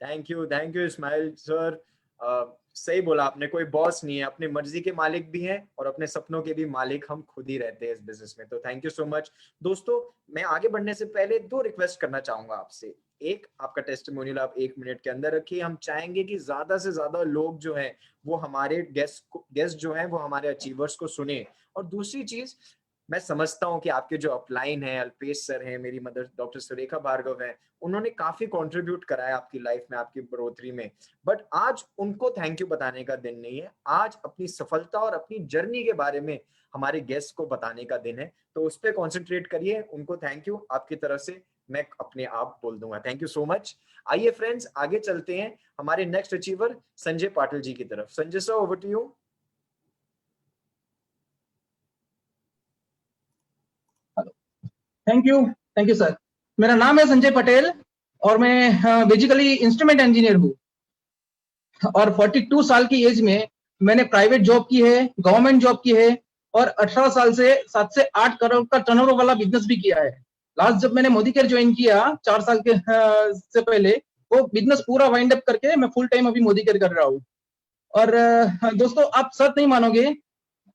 Thank you Ismail sir. सही बोला आपने, कोई बॉस नहीं है, अपनी मर्जी के मालिक भी हैं और अपने सपनों के भी मालिक हम खुद ही रहते हैं इस बिजनेस में। तो थैंक यू सो मच। दोस्तों मैं आगे बढ़ने से पहले 2 रिक्वेस्ट करना चाहूंगा आपसे। एक, आपका टेस्टिमोनियल आप 1 मिनट के अंदर रखिए। हम चाहेंगे कि ज्यादा से ज्यादा लोग जो हैं वो हमारे गेस्ट जो हैं वो हमारे अचीवर्स को सुने। और दूसरी चीज, मैं समझता हूं कि आपके जो अपलाइन है, अल्पेश सर हैं, मेरी मदर डॉक्टर सुरेखा भार्गव है, उन्होंने काफी कंट्रीब्यूट करा है आपकी लाइफ में, आपकी बढ़ोतरी में। बट आज उनको थैंक यू बताने का दिन नहीं है, आज अपनी सफलता और अपनी जर्नी के बारे में हमारे गेस्ट को बताने का दिन है। तो उस पर कॉन्सेंट्रेट करिए। उनको थैंक यू आपकी तरफ से मैं अपने आप बोल दूंगा। Thank you so much. आइए फ्रेंड्स आगे चलते हैं हमारे नेक्स्ट अचीवर संजय पाटिल जी की तरफ। Sanjay sir, over to you. Thank you sir. मेरा नाम है संजय पटेल और मैं बेसिकली इंस्ट्रूमेंट इंजीनियर हूँ। और 42 साल की एज में मैंने प्राइवेट जॉब की है, गवर्नमेंट जॉब की है और 18 साल से 7 से 8 करोड़ का टर्नओवर वाला बिजनेस भी किया है। लास्ट जब मैंने मोदी केयर ज्वाइन किया 4 साल के से पहले, वो बिजनेस पूरा वाइंड अप करके मैं फुल टाइम अभी मोदी केयर कर रहा हूँ। और दोस्तों आप सच नहीं मानोगे,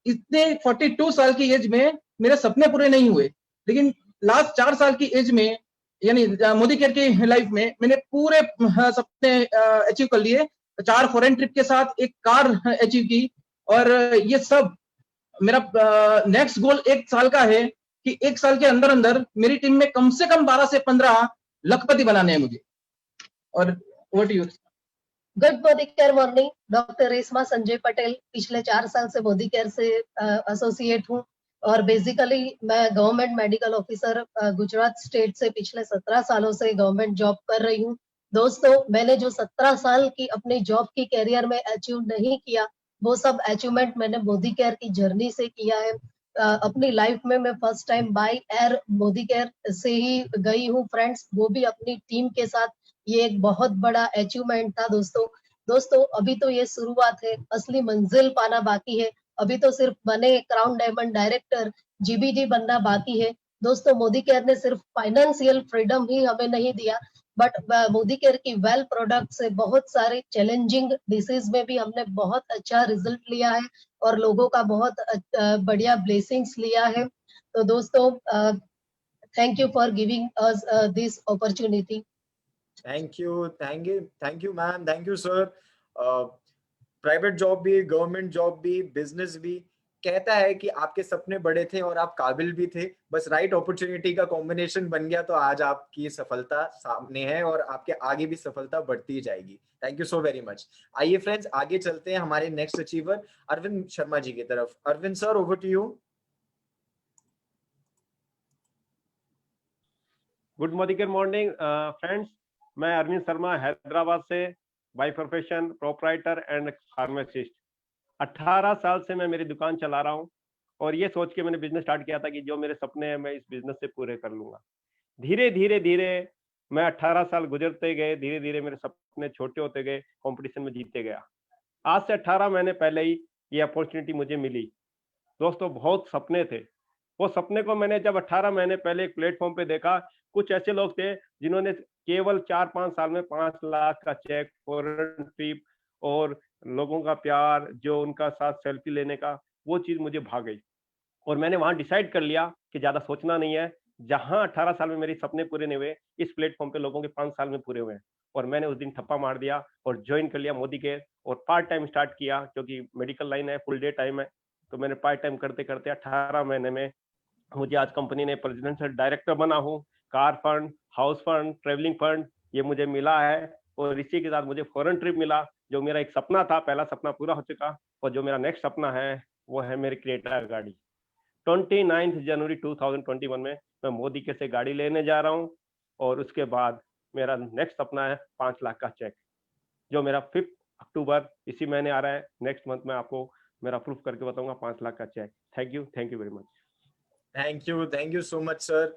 इतने 42 साल की एज में मेरे सपने पूरे नहीं हुए, लेकिन लास्ट 4 साल की एज में यानी मोदी केयर की लाइफ में मैंने पूरे सपने अचीव कर लिए। 4 फॉरेन ट्रिप के साथ एक कार अचीव की। और ये सब मेरा नेक्स्ट गोल 1 साल का है कि 1 साल के अंदर अंदर मेरी टीम में कम से कम 12 से 15 लखपति बनाने हैं मुझे। और what you good Modicare morning, doctor Reshma Sanjay Patel. पिछले 4 साल से मोदी केयर से एसोसिएट हूँ और बेसिकली मैं government medical officer Gujarat state से पिछले 17 सालों से गवर्नमेंट जॉब कर रही हूँ। दोस्तों मैंने जो 17 साल की अपनी जॉब की कैरियर में अचीव नहीं किया, वो सब अचीवमेंट मैंने मोदी केयर की जर्नी से किया है। अपनी लाइफ में मैं first time by air Modi care से ही गई हूँ फ्रेंड्स, वो भी अपनी टीम के साथ। ये एक बहुत बड़ा अचीवमेंट था दोस्तों अभी तो ये शुरुआत है, असली मंजिल पाना बाकी है। अभी तो सिर्फ बने क्राउन डायमंड डायरेक्टर, जीबीजी बनना बाकी है। दोस्तों मोदी केयर ने सिर्फ फाइनेंशियल फ्रीडम ही हमें नहीं दिया, बट मोदी केयर की वेल प्रोडक्ट से बहुत सारे चैलेंजिंग डिसीज में भी हमने बहुत अच्छा रिजल्ट लिया है और लोगों का बहुत बढ़िया ब्लेसिंग्स लिया है। तो दोस्तों thank you for giving us this opportunity. Thank you ma'am, thank you sir. Private job भी, गवर्नमेंट जॉब भी, बिजनेस भी कहता है कि आपके सपने बड़े थे और आप काबिल भी थे, बस राइट अपॉर्चुनिटी का कॉम्बिनेशन बन गया तो आज आपकी सफलता सामने है और आपके आगे भी सफलता बढ़ती जाएगी। Thank you so very much. आइए फ्रेंड्स आगे चलते हैं हमारे नेक्स्ट अचीवर अरविंद शर्मा जी की तरफ। Arvind sir, over to you. Good Modicare morning friends, मैं अरविंद शर्मा हैदराबाद से, by profession proprietor and pharmacist. 18 साल से मैं मेरी दुकान चला रहा हूँ और ये सोच के मैंने बिजनेस स्टार्ट किया था कि जो मेरे सपने हैं मैं इस बिजनेस से पूरे कर लूंगा। धीरे धीरे मैं 18 साल गुजरते गए, धीरे धीरे मेरे सपने छोटे होते गए, कंपटीशन में जीतते गया। आज से 18 महीने पहले ही ये अपॉर्चुनिटी मुझे मिली। दोस्तों बहुत सपने थे, वो सपने को मैंने जब 18 महीने पहले एक प्लेटफॉर्म पे देखा, कुछ ऐसे लोग थे जिन्होंने केवल 4-5 साल में 5 लाख का चेक, फॉरेन ट्रिप और लोगों का प्यार, जो उनका साथ सेल्फी लेने का, वो चीज मुझे भा गई। और मैंने वहां डिसाइड कर लिया कि ज्यादा सोचना नहीं है, जहां 18 साल में मेरे सपने पूरे नहीं हुए, इस प्लेटफॉर्म पे लोगों के 5 साल में पूरे हुए हैं। और मैंने उस दिन ठप्पा मार दिया और ज्वाइन कर लिया मोदी केयर और पार्ट टाइम स्टार्ट किया, क्योंकि मेडिकल लाइन है, फुल डे टाइम है। तो मैंने पार्ट टाइम करते करते 18 महीने में मुझे आज कंपनी ने प्रेसिडेंशियल डायरेक्टर बना हूँ। Car fund, house fund, travelling fund ये मुझे मिला है। और इसी के साथ मुझे फॉरेन ट्रिप मिला, जो मेरा एक सपना था, पहला सपना पूरा हो चुका। और जो मेरा नेक्स्ट सपना है वो है मेरी क्रेटा गाड़ी। 29 जनवरी 2021 में मैं मोदी के से गाड़ी लेने जा रहा हूँ। और उसके बाद मेरा नेक्स्ट सपना है 5 लाख का चेक, जो मेरा 5 अक्टूबर इसी महीने आ रहा है। नेक्स्ट मंथ में आपको मेरा प्रूफ करके बताऊंगा 5 लाख का cheque. Thank you very much. Thank you so much sir.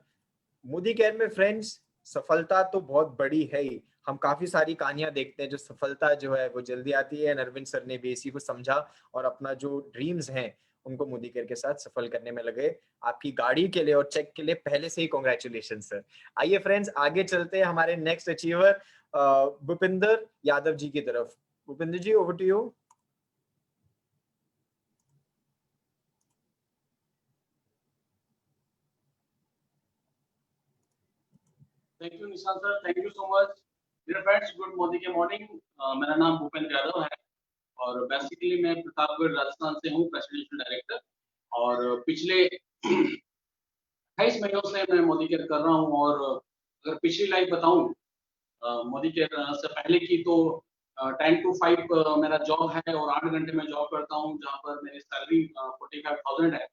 Modicare में फ्रेंड्स सफलता तो बहुत बड़ी है ही, हम काफी सारी कहानियां देखते हैं जो सफलता जो है वो जल्दी आती है। अरविंद सर ने भी इसी को समझा और अपना जो ड्रीम्स हैं उनको मोदी केयर के साथ सफल करने में लगे। आपकी गाड़ी के लिए और चेक के लिए पहले से ही कॉन्ग्रेचुलेशन सर। आइए फ्रेंड्स आगे चलते हैं हमारे नेक्स्ट अचीवर भूपिंदर यादव जी की तरफ। Bhupinder ji, over to you. Thank you Nishant sir, thank you so much. Dear friends, good Modicare morning. मेरा नाम भूपेंद्र यादव है और बेसिकली मैं प्रतापगढ़ राजस्थान से हूँ, प्रेसिडेंशियल डायरेक्टर। और पिछले 28 महीनों से मैं मोदी केयर कर रहा हूँ। और अगर पिछली लाइफ बताऊँ मोदी केयर से पहले की, तो 10 to 5 मेरा जॉब है और 8 घंटे में जॉब करता हूँ, जहाँ पर मेरी सैलरी 45,000 है।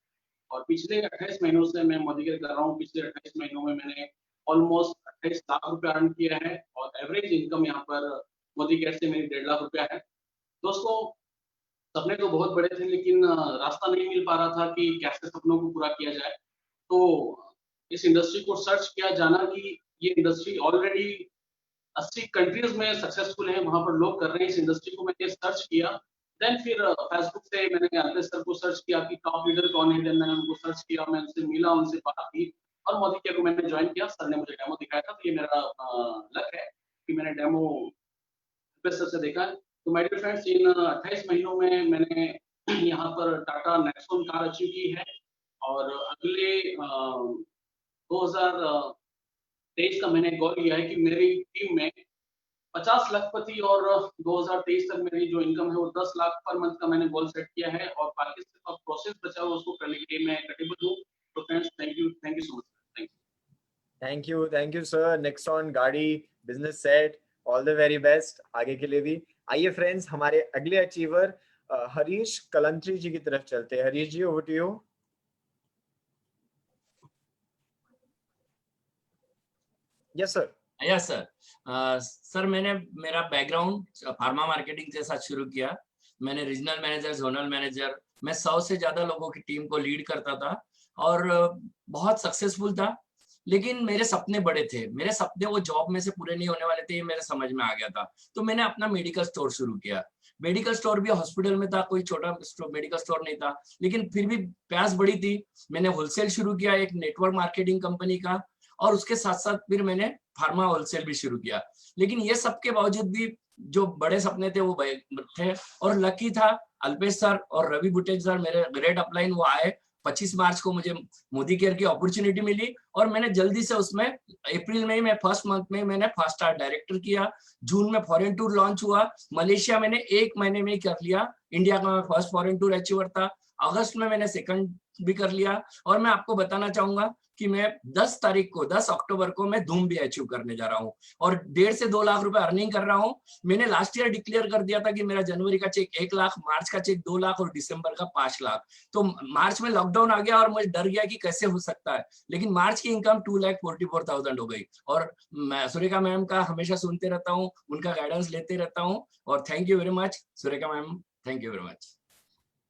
और पिछले 28 महीनों से मैं मोदी केयर कर रहा हूँ। पिछले 28 महीनों में मैंने ऑलमोस्ट 28 लाख रुपए अर्न किया है और एवरेज इनकम यहाँ पर मोदी केयर से मेरी 1.5 लाख रुपया है। दोस्तों, सपने तो बहुत बड़े थे, लेकिन रास्ता नहीं मिल पा रहा था कि कैसे सपनों को पूरा किया जाए। तो इस इंडस्ट्री को सर्च किया जाना कि ये इंडस्ट्री ऑलरेडी 80 कंट्रीज में सक्सेसफुल है, वहां पर लोग कर रहे हैं इस इंडस्ट्री को। मैंने सर्च किया, देन फिर फेसबुक से मैंने अल्पेश सर को सर्च किया कि टॉप लीडर कौन है। देन मैंने उनको सर्च किया, मैं उनसे मिला, उनसे बात की और मोदी केयर को मैंने ज्वाइन किया। सर ने मुझे डेमो दिखाया था, तो ये मेरा लक है कि मैंने डेमो अल्पेश सर से देखा है। तो माय डियर फ्रेंड्स, इन 28 महीनों में मैंने यहाँ पर टाटा नेक्सॉन कार अचीव की है और अगले 2023 का मैंने गोल किया है कि मेरी टीम में 50 लखपति और 2023 तक मेरी जो इनकम है वो 10 लाख पर मंथ का मैंने गोल सेट किया है। और बाकी सिर्फ प्रोसेस बचा हुआ उसको करने के लिए मैं कटिबद्ध हूँ। तो friends, thank you so much. Thank you sir. Nexon गाड़ी business set, all the very best आगे के लिए भी। आइए फ्रेंड्स हमारे अगले अचीवर हरीश कलंत्री जी की तरफ चलते हैं। Harish ji, over to you. Yes sir. Yes sir. Sir मैंने मेरा बैकग्राउंड फार्मा मार्केटिंग के साथ शुरू किया। मैंने रीजनल मैनेजर, जोनल मैनेजर, मैं 100 से ज्यादा लोगों की टीम को लीड करता था और बहुत सक्सेसफुल था। लेकिन मेरे सपने बड़े थे, मेरे सपने वो जॉब में से पूरे नहीं होने वाले थे, ये मेरे समझ में आ गया था। तो मैंने अपना मेडिकल स्टोर शुरू किया। मेडिकल स्टोर भी हॉस्पिटल में था, कोई छोटा मेडिकल स्टोर नहीं था, लेकिन फिर भी प्यास बड़ी थी। मैंने होलसेल शुरू किया, एक नेटवर्क मार्केटिंग कंपनी का, और उसके साथ साथ फिर मैंने फार्मा होलसेल भी शुरू किया। लेकिन ये सबके बावजूद भी जो बड़े सपने थे वो थे। और लकी था, अल्पेश सर और रवि बुटेज सर मेरे ग्रेट अपलाइन वो आए। 25 मार्च को मुझे मोदी केयर की अपॉर्चुनिटी मिली और मैंने जल्दी से उसमें अप्रैल में ही मैं फर्स्ट मंथ में मैंने फर्स्ट स्टार डायरेक्टर किया। जून में फॉरेन टूर लॉन्च हुआ, मलेशिया मैंने 1 महीने में ही कर लिया। इंडिया का मैं फर्स्ट फॉरेन टूर अचीवर था। अगस्त में मैंने सेकंड भी कर लिया। और मैं आपको बताना चाहूंगा कि मैं 10 अक्टूबर को मैं धूम भी अचीव करने जा रहा हूँ और 1.5 से 2 लाख रुपए अर्निंग कर रहा हूँ। मैंने लास्ट ईयर डिक्लेयर कर दिया था कि मेरा जनवरी का चेक 1 लाख, मार्च का चेक 2 लाख और दिसंबर का 5 लाख। तो मार्च में लॉकडाउन आ गया और मुझे डर गया कि कैसे हो सकता है, लेकिन मार्च की इनकम 2,44,000 हो गई। और मैं सुरेखा मैम का हमेशा सुनते रहता हूँ, उनका गाइडेंस लेते रहता हूँ। और thank you very much Surekha ma'am, thank you very much.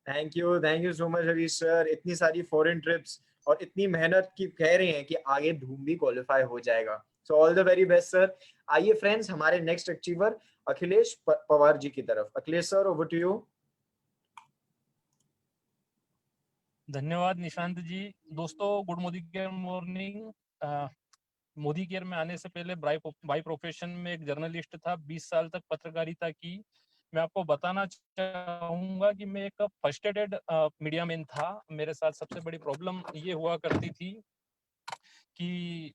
Thank you so much Harish sir. इतनी सारी फॉरेन ट्रिप्स और इतनी मेहनत की कह रहे हैं कि आगे धूम भी क्वालिफाई हो जाएगा। So all the very best sir. आइए फ्रेंड्स हमारे नेक्स्ट अचीवर अखिलेश पवार जी की तरफ। Akhilesh sir, over to you. धन्यवाद निशांत जी। दोस्तों, good Modicare morning. Modicare में आने से पहले बाय प्रोफेशन में एक जर्नलिस्ट था, 20 साल तक पत्रकारिता की। मैं आपको बताना चाहूंगा कि मैं एक फ्रस्ट्रेटेड मीडिया मैन था। मेरे साथ सबसे बड़ी प्रॉब्लम ये हुआ करती थी कि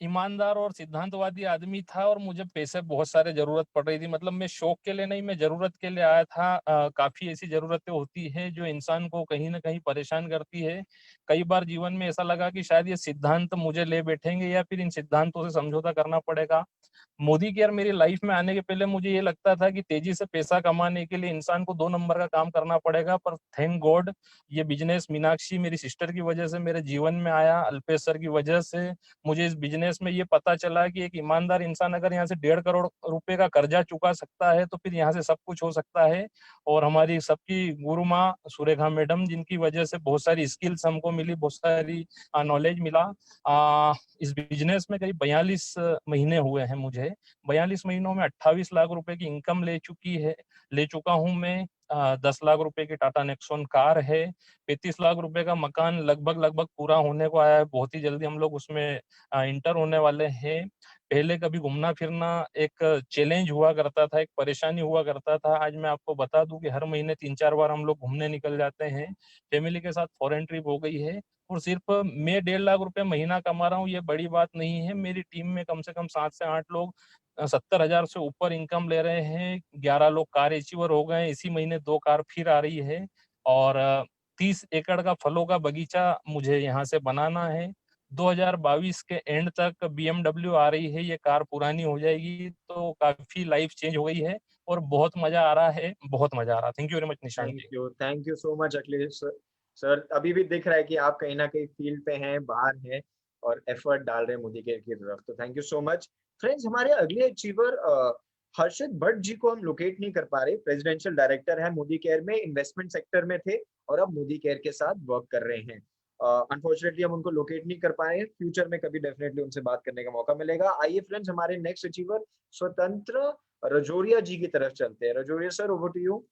ईमानदार और सिद्धांतवादी आदमी था और मुझे पैसे बहुत सारे जरूरत पड़ रही थी। मतलब मैं शौक के लिए नहीं, मैं जरूरत के लिए आया था। काफी ऐसी जरूरतें होती है जो इंसान को कहीं ना कहीं परेशान करती है। कई बार जीवन में ऐसा लगा कि शायद ये सिद्धांत मुझे ले बैठेंगे या फिर इन सिद्धांतों से समझौता करना पड़ेगा। मोदी केयर मेरी लाइफ में आने के पहले मुझे ये लगता था कि तेजी से पैसा कमाने के लिए इंसान को 2 नंबर का काम करना पड़ेगा, पर थैंक गॉड ये बिजनेस मीनाक्षी मेरी सिस्टर की वजह से मेरे जीवन में आया। अल्पेश सर की वजह से मुझे इस बिजनेस में ये पता चला कि एक ईमानदार इंसान अगर यहाँ से 1.5 करोड़ रुपए का कर्जा चुका सकता है तो फिर यहाँ से सब कुछ हो सकता है। और हमारी सबकी गुरु माँ सुरेखा मैडम, जिनकी वजह से बहुत सारी स्किल्स हमको मिली, बहुत सारी नॉलेज मिला। इस बिजनेस में करीब 42 महीने हुए हैं मुझे। 42 महीनों में 28 लाख रुपए की इनकम ले चुका हूं मैं। 10 लाख रुपए की टाटा नेक्सॉन कार है। 35 लाख रुपए का मकान लगभग पूरा होने को आया है। बहुत ही जल्दी हम लोग उसमें इंटर होने वाले हैं। पहले कभी घूमना फिरना एक चैलेंज हुआ करता था, एक परेशानी हुआ करता था। आज मैं आपको बता दूं कि हर महीने 3-4 बार हम लोग घूमने निकल जाते हैं। फैमिली के साथ फॉरेन ट्रिप हो गई है। और सिर्फ मैं 1.5 लाख रुपए महीना कमा रहा हूँ, ये बड़ी बात नहीं है। मेरी टीम में कम से कम 7 से 8 लोग 70,000 से ऊपर इनकम ले रहे हैं। 11 लोग कार अचीवर हो गए। इसी महीने 2 कार फिर आ रही है। और 30 एकड़ का फलों का बगीचा मुझे यहाँ से बनाना है। 2022 के एंड तक BMW आ रही है, ये कार पुरानी हो जाएगी। तो काफी लाइफ चेंज हो गई है और बहुत मजा आ रहा है, बहुत मजा आ रहा है। Thank you very much Nishant ji. Thank you so much Akhilesh sir. अभी भी दिख रहा है कि आप कहीं ना कहीं फील्ड पे हैं, बाहर हैं और एफर्ट डाल रहे हैं मोदी केयर की तरफ। तो thank you so much friends. हमारे अगले अचीवर हर्षित भट्ट जी को हम लोकेट नहीं कर पा रहे। प्रेसिडेंशियल डायरेक्टर है मोदी केयर में, इन्वेस्टमेंट सेक्टर में थे और अब मोदी केयर के साथ वर्क कर रहे हैं। अनफॉर्चुनेटली हम उनको लोकेट नहीं कर पाए। फ्यूचर में कभी डेफिनेटली उनसे बात करने का मौका मिलेगा। आइए फ्रेंड्स, हमारे नेक्स्ट अचीवर स्वतंत्र रजोरिया जी की तरफ चलते हैं। Rajoria sir, over to you.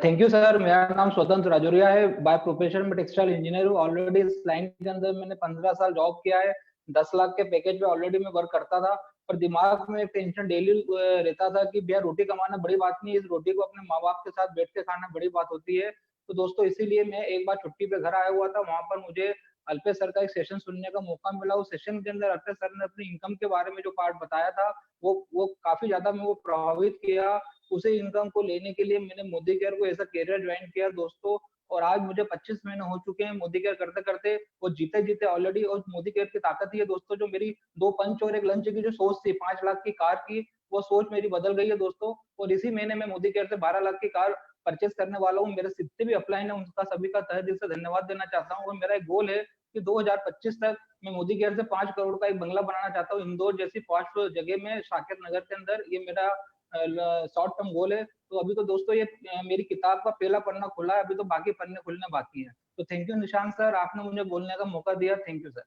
Thank you sir. मेरा नाम स्वतंत्र राजौरिया है। बाय प्रोफेशन में टेक्सटाइल इंजीनियर हूँ। ऑलरेडी इस लाइन के अंदर मैंने 15 साल जॉब किया है। 10 लाख के पैकेज पे ऑलरेडी मैं वर्क करता था। पर दिमाग में एक टेंशन डेली रहता था कि भैया रोटी कमाना बड़ी बात नहीं है, इस रोटी को अपने माँ बाप के साथ बैठ के खाना बड़ी बात होती है। तो दोस्तों इसीलिए मैं एक बार छुट्टी पे घर आया हुआ था। वहां पर मुझे अल्पेश सर का एक सेशन सुनने का मौका मिला। उस सेशन के अंदर अल्पेश सर ने अपनी इनकम के बारे में जो पार्ट बताया था वो काफी ज्यादा मैं वो प्रभावित किया। उसे इनकम को लेने के लिए मैंने मोदी केयर को एज अ कैरियर ज्वाइन किया दोस्तों। और आज मुझे 25 महीने हो चुके हैं मोदी केयर करते करते। वो जीते ऑलरेडी। और मोदी केयर की ताकत ही है दोस्तों, जो मेरी 2 पंच और 1 लंच की जो सोच थी 5 लाख की कार की, वो सोच मेरी बदल गई है दोस्तों। और इसी महीने में मोदी केयर से 12 लाख की कार परचेस करने वाला हूँ। मेरे जितने भी अपलाइन है उनका सभी का तहे दिल से धन्यवाद देना चाहता हूँ। और मेरा एक गोल है कि 2025 तक मैं मोदी केयर से 5 करोड़ का एक बंगला बनाना चाहता हूँ इंदौर जैसी 5 जगह में, साकेत नगर के अंदर। ये मेरा शॉर्ट टर्म गोल है। तो अभी तो दोस्तों ये मेरी किताब का पहला पन्ना खुला है, अभी तो बाकी पन्ने खुलने बाकी है। तो थैंक यू निशांत सर, आपने मुझे बोलने का मौका दिया। Thank you sir.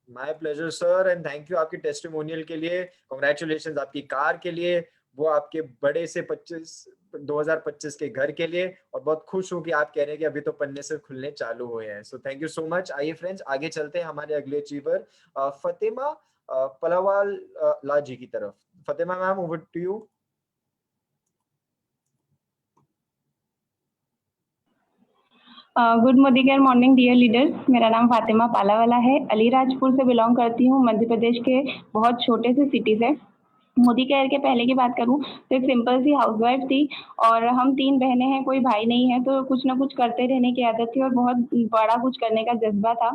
My pleasure sir, and thank you आपकी टेस्टिमोनियल के लिए। कांग्रेचुलेशंस आपकी कार के लिए, वो आपके बड़े से 2025 के घर के लिए। और बहुत खुश हूं कि आप कह रहे हैं कि अभी तो पन्ने से खुलने चालू हुए हैं। So thank you so much. आइए फ्रेंड्स, आगे चलते हैं हमारे अगले अचीवर फतेमा पलावाल ला जी की तरफ। Fatema ma'am, over to you. Good Modicare morning dear leaders. मेरा नाम फातिमा पालावाला है। अलीराजपुर से बिलोंग करती हूँ, मध्य प्रदेश के बहुत छोटे से सिटी से। मोदी केयर के पहले की बात करूँ तो एक सिंपल सी हाउसवाइफ थी और हम 3 बहनें हैं, कोई भाई नहीं है। तो कुछ ना कुछ करते रहने की आदत थी और बहुत बड़ा कुछ करने का जज्बा था,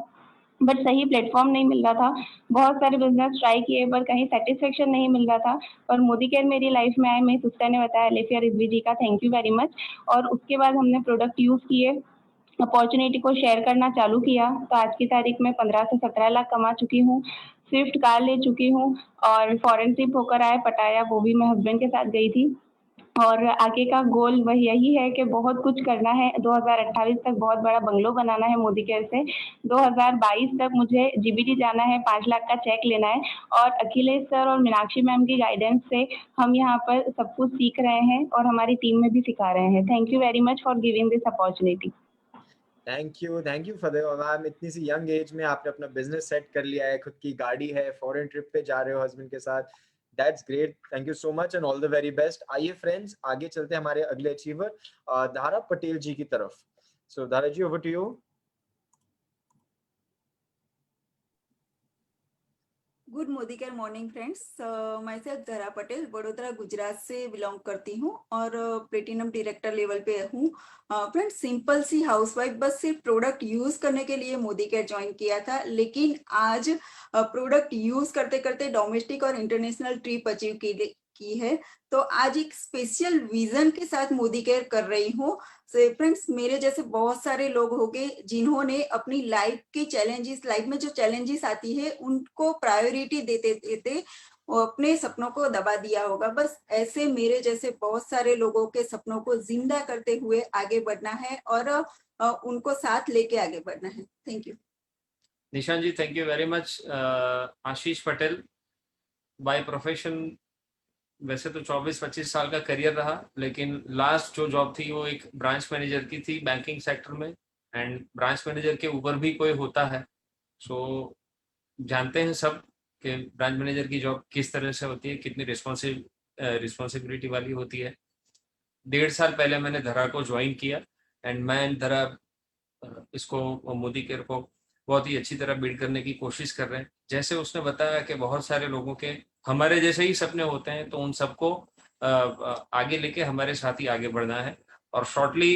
बट सही प्लेटफॉर्म नहीं मिल रहा था। बहुत सारे बिजनेस ट्राई किए पर कहीं सेटिस्फेक्शन नहीं मिल रहा था। और मोदी केयर मेरी लाइफ में आए, मेरी सिस्टर ने बताया लेफिया रिजवी जी का, थैंक यू वेरी मच। और उसके बाद हमने प्रोडक्ट यूज़ किए, अपॉर्चुनिटी को शेयर करना चालू किया। तो आज की तारीख में 15 से 17 लाख कमा चुकी हूँ। स्विफ्ट कार ले चुकी हूँ और फॉरेन ट्रिप होकर आए पटाया, वो भी मैं हस्बैंड के साथ गई थी। और आगे का गोल वही यही है कि बहुत कुछ करना है। 2028 तक बहुत बड़ा बंगलो बनाना है मोदी केयर से। 2022 तक मुझे जीबीटी जाना है, 5 लाख का चेक लेना है। और अखिलेश सर और मीनाक्षी मैम की गाइडेंस से हम यहाँ पर सब कुछ सीख रहे हैं और हमारी टीम में भी सिखा रहे हैं। Thank you very much for giving this opportunity. Thank you Fatema ma'am. इतनी सी यंग एज में आपने अपना बिजनेस सेट कर लिया है, खुद की गाड़ी है, फॉरेन ट्रिप पे जा रहे हो हस्बैंड के साथ। That's great. Thank you so much and all the very best. आइए फ्रेंड्स, आगे चलते हैं हमारे अगले अचीवर धारा पटेल जी की तरफ। So Dhara ji, over to you. Good Modicare morning friends, मैं सेल्फ धरा पटेल वडोदरा गुजरात से बिलोंग करती हूँ और प्लेटिनम डायरेक्टर लेवल पे हूँ। फ्रेंड्स, सिंपल सी हाउसवाइफ, बस सिर्फ प्रोडक्ट यूज करने के लिए मोदी केयर ज्वाइन किया था, लेकिन आज प्रोडक्ट यूज करते करते डोमेस्टिक और इंटरनेशनल ट्रिप अचीव की है। तो आज एक स्पेशल विजन के साथ मोदी केयर कर रही हूँ। फ्रेंड्स, मेरे जैसे बहुत सारे लोग होंगे जिन्होंने अपनी लाइफ में जो चैलेंजेस आती है उनको प्रायोरिटी देते देते अपने सपनों को दबा दिया होगा। बस ऐसे मेरे जैसे बहुत सारे लोगों के सपनों को जिंदा करते हुए आगे बढ़ना है और उनको साथ लेके आगे बढ़ना है। Thank you Nishan ji, thank you very much. Ashish Patel, by profession वैसे तो 24-25 साल का करियर रहा, लेकिन लास्ट जो जॉब थी वो एक ब्रांच मैनेजर की थी बैंकिंग सेक्टर में, एंड ब्रांच मैनेजर के ऊपर भी कोई होता है। सो जानते हैं सब कि ब्रांच मैनेजर की जॉब किस तरह से होती है, कितनी रिस्पॉन्सिबिलिटी वाली होती है। 1.5 साल पहले मैंने धरा को ज्वाइन किया एंड मैं धरा इसको मोदी केयर को बहुत ही अच्छी तरह बिल्ड करने की कोशिश कर रहे हैं। जैसे उसने बताया कि बहुत सारे लोगों के हमारे जैसे ही सपने होते हैं, तो उन सबको आगे लेके हमारे साथ ही आगे बढ़ना है। और शॉर्टली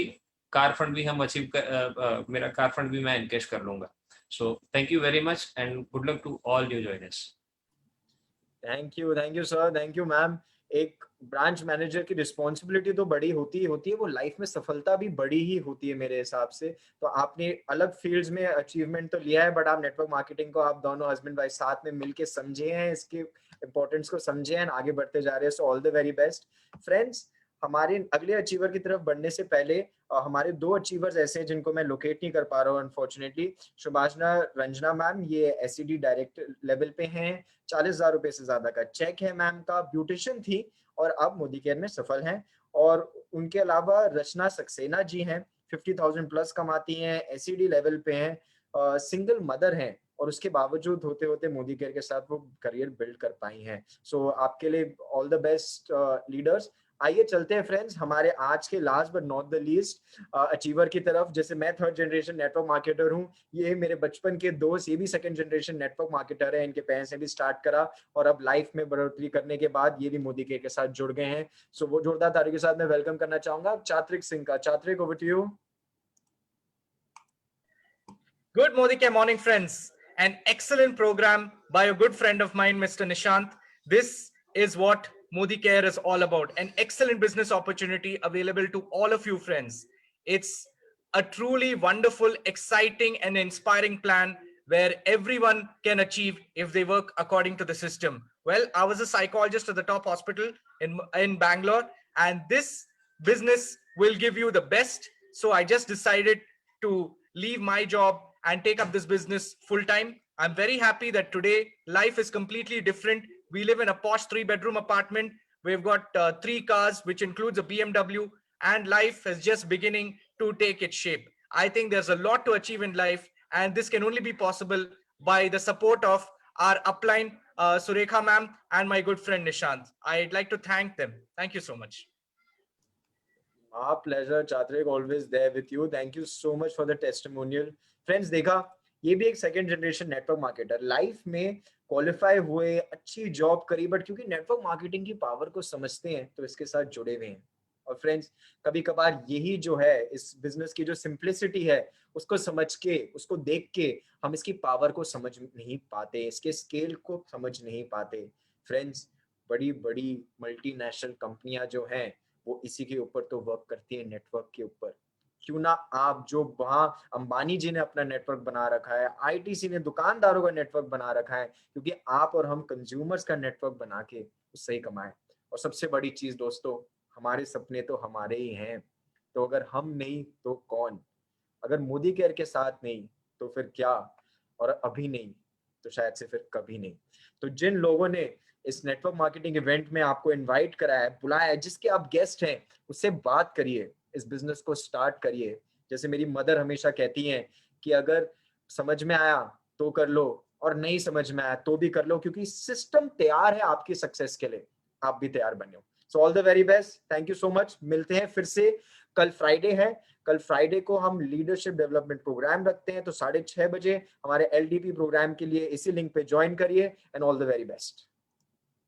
कार फंड भी हम अचीव कर, मेरा कार फंड भी मैं एनकेश कर लूंगा। So thank you very much and good luck to all new joiners. Thank you sir, thank you ma'am. एक ब्रांच मैनेजर की रिस्पॉन्सिबिलिटी तो बड़ी होती है, वो लाइफ में सफलता भी बड़ी ही होती है मेरे हिसाब से। तो आपने अलग फील्ड्स में अचीवमेंट तो लिया है, बट आप नेटवर्क मार्केटिंग को आप दोनों हस्बैंड वाइफ साथ में मिलके समझे हैं, इसके इंपॉर्टेंस को समझे हैं, आगे बढ़ते जा रहे हैं। सो all the very best friends. हमारे अगले अचीवर की तरफ बढ़ने से पहले हमारे 2 अचीवर्स ऐसे हैं जिनको मैं लोकेट नहीं कर पा रहा हूँ अनफॉर्चुनेटली। सुभाषना रंजना मैम, ये एसईडी डायरेक्टर लेवल पे हैं, 40,000 रुपए से ज्यादा का चेक है मैम का, ब्यूटिशियन थी और अब मोदी केयर में सफल हैं। और उनके अलावा रचना सक्सेना जी हैं, 50,000 प्लस कमाती हैं, एसईडी लेवल पे हैं, सिंगल मदर हैं और उसके बावजूद होते होते मोदी केयर के साथ वो करियर बिल्ड कर पाई हैं। सो आपके लिए ऑल द बेस्ट लीडर्स। आइए चलते हैं फ्रेंड्स हमारे आज के last but not the least achiever की तरफ। जैसे मैं 3rd जनरेशन नेटवर्क मार्केटर हूँ, ये मेरे बचपन के दोस्त ये भी 2nd जनरेशन नेटवर्क मार्केटर है। इनके पेरेंट्स ने भी स्टार्ट करा और अब लाइफ में बढ़ोतरी करने के बाद ये भी मोदी केयर के साथ जुड़ गए हैं। सो वो जोरदार ताली के साथ मैं वेलकम करना चाहूंगा चात्रिक सिंह का। Chatrik, over to you. Good Modi Care morning friends, an excellent program by a good friend of mine, Mr. Nishant. This is what Modi Care is all about, an excellent business opportunity available to all of you friends. It's a truly wonderful, exciting and inspiring plan where everyone can achieve if they work according to the system. Well, I was a psychologist at the top hospital in Bangalore, and this business will give you the best. So I just decided to leave my job and take up this business full time. I'm very happy that today life is completely different. We live in a posh 3-bedroom apartment. We've got 3 cars, which includes a BMW, and life is just beginning to take its shape. I think there's a lot to achieve in life, and this can only be possible by the support of our upline, Surekha ma'am, and my good friend Nishant. I'd like to thank them. Thank you so much. Our pleasure, Chatrik, always there with you. Thank you so much for the testimonial. Friends, देखा ये भी एक 2nd generation network marketer, life में qualify हुए, अच्छी job करी, but क्योंकि network marketing की पावर को समझते हैं तो इसके साथ जुड़े हुए हैं। और फ्रेंड्स, कभी कभार यही जो है इस बिजनेस की जो सिंप्लिसिटी है, उसको समझ के, उसको देख के हम इसकी पावर को समझ नहीं पाते, इसके स्केल को समझ नहीं पाते। फ्रेंड्स, बड़ी बड़ी मल्टीनेशनल कंपनियां जो हैं वो इसी के ऊपर तो वर्क करती है, नेटवर्क के ऊपर। क्यों ना आप जो वहां अंबानी जी ने अपना नेटवर्क बना रखा है, आईटीसी ने दुकानदारों का नेटवर्क बना रखा है, क्योंकि आप और हम कंज्यूमर्स का नेटवर्क बना के उससे ही कमाएं। और सबसे बड़ी चीज दोस्तों, हमारे सपने तो हमारे ही हैं, तो अगर हम नहीं तो कौन? अगर मोदी केयर के साथ नहीं तो फिर क्या, और अभी नहीं तो शायद से फिर कभी नहीं। तो जिन लोगों ने इस नेटवर्क मार्केटिंग इवेंट में आपको इनवाइट कराया है, बुलाया है, जिसके आप गेस्ट हैं, उससे बात करिए, इस बिजनेस को स्टार्ट करिए। जैसे मेरी मदर हमेशा कहती हैं कि अगर समझ में आया तो कर लो और नहीं समझ में आया तो भी कर लो, क्योंकि सिस्टम तैयार है आपकी सक्सेस के लिए, आप भी तैयार बनो। सो all the very best, thank you so much. मिलते हैं फिर से, कल फ्राइडे है, कल फ्राइडे को हम लीडरशिप डेवलपमेंट प्रोग्राम रखते हैं, तो 6:30 बजे हमारे LDP प्रोग्राम के लिए इसी लिंक पे ज्वाइन करिए, and all the very best.